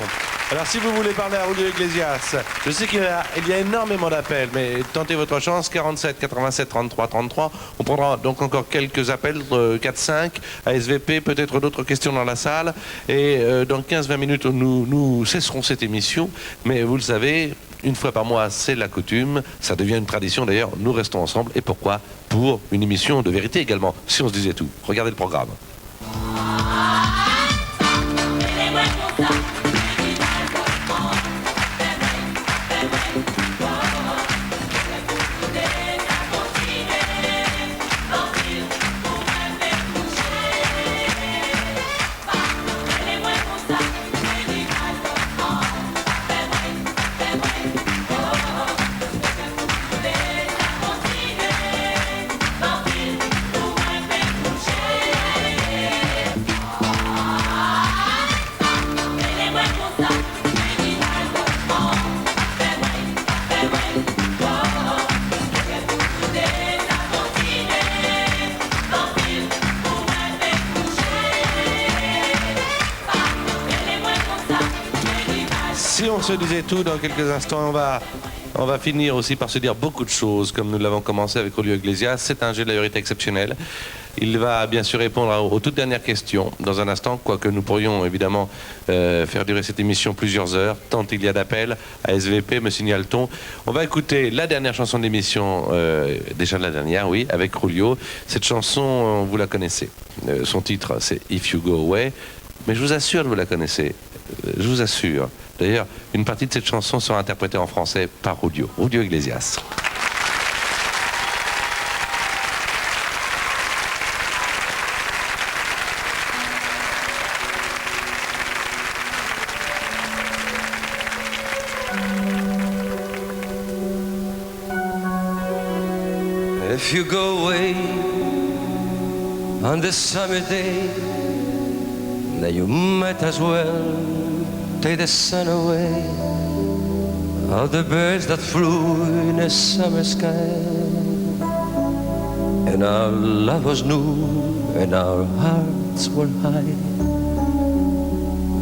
Alors, si vous voulez parler à Julio Iglesias, je sais qu'il y a énormément d'appels, mais tentez votre chance, 47 87 33 33. On prendra donc encore quelques appels, 4-5, à SVP, peut-être d'autres questions dans la salle. Et dans 15-20 minutes, nous cesserons cette émission. Mais vous le savez, une fois par mois, c'est la coutume. Ça devient une tradition. D'ailleurs, nous restons ensemble. Et pourquoi? Pour une émission de vérité également, si on se disait tout. Regardez le programme. Si on se disait tout, dans quelques instants, on va finir aussi par se dire beaucoup de choses, comme nous l'avons commencé avec Julio Iglesias. C'est un jeu de la vérité exceptionnel. Il va bien sûr répondre aux toutes dernières questions dans un instant, quoique nous pourrions évidemment faire durer cette émission plusieurs heures, tant il y a d'appels à SVP, me signale-t-on. On va écouter la dernière chanson de l'émission, déjà la dernière, oui, avec Julio. Cette chanson, vous la connaissez. Son titre, c'est If You Go Away. Mais je vous assure que vous la connaissez. Je vous assure. D'ailleurs, une partie de cette chanson sera interprétée en français par Julio Iglesias. If you go away on this summer day, then you might as well take the sun away. All the birds that flew in a summer sky, and our love was new and our hearts were high.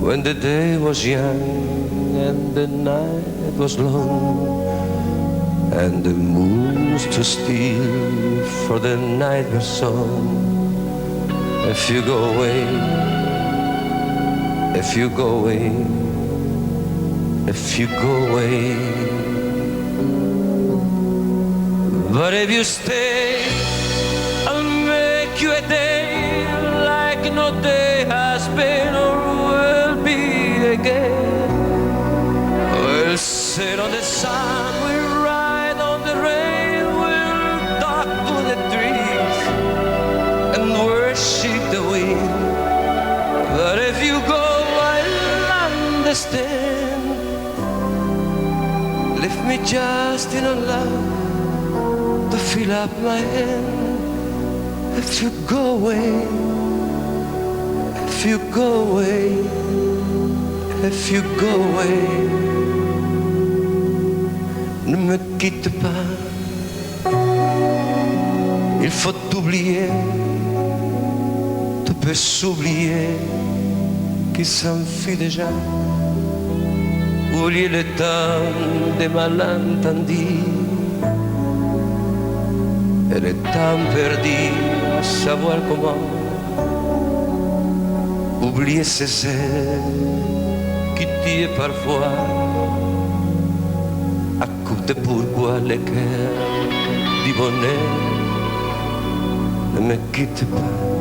When the day was young and the night was long, and the moon was too still for the night song. If you go away, if you go away, if you go away. But if you stay, I'll make you a day like no day has been or will be again. We'll sit on the sun, we'll ride on the rain, we'll talk to the trees and worship the wind. But if you go, I'll understand. Leave me just enough love to fill up my hand. If you go away, if you go away, if you go away, ne me quitte pas. Il faut t'oublier, tu peux s'oublier qui s'enfuit déjà. Oublier le temps des malentendus et le temps perdu à savoir comment. Oublier ces ailes qui tuent parfois à coup de pourquoi le cœur du bonheur ne me quitte pas.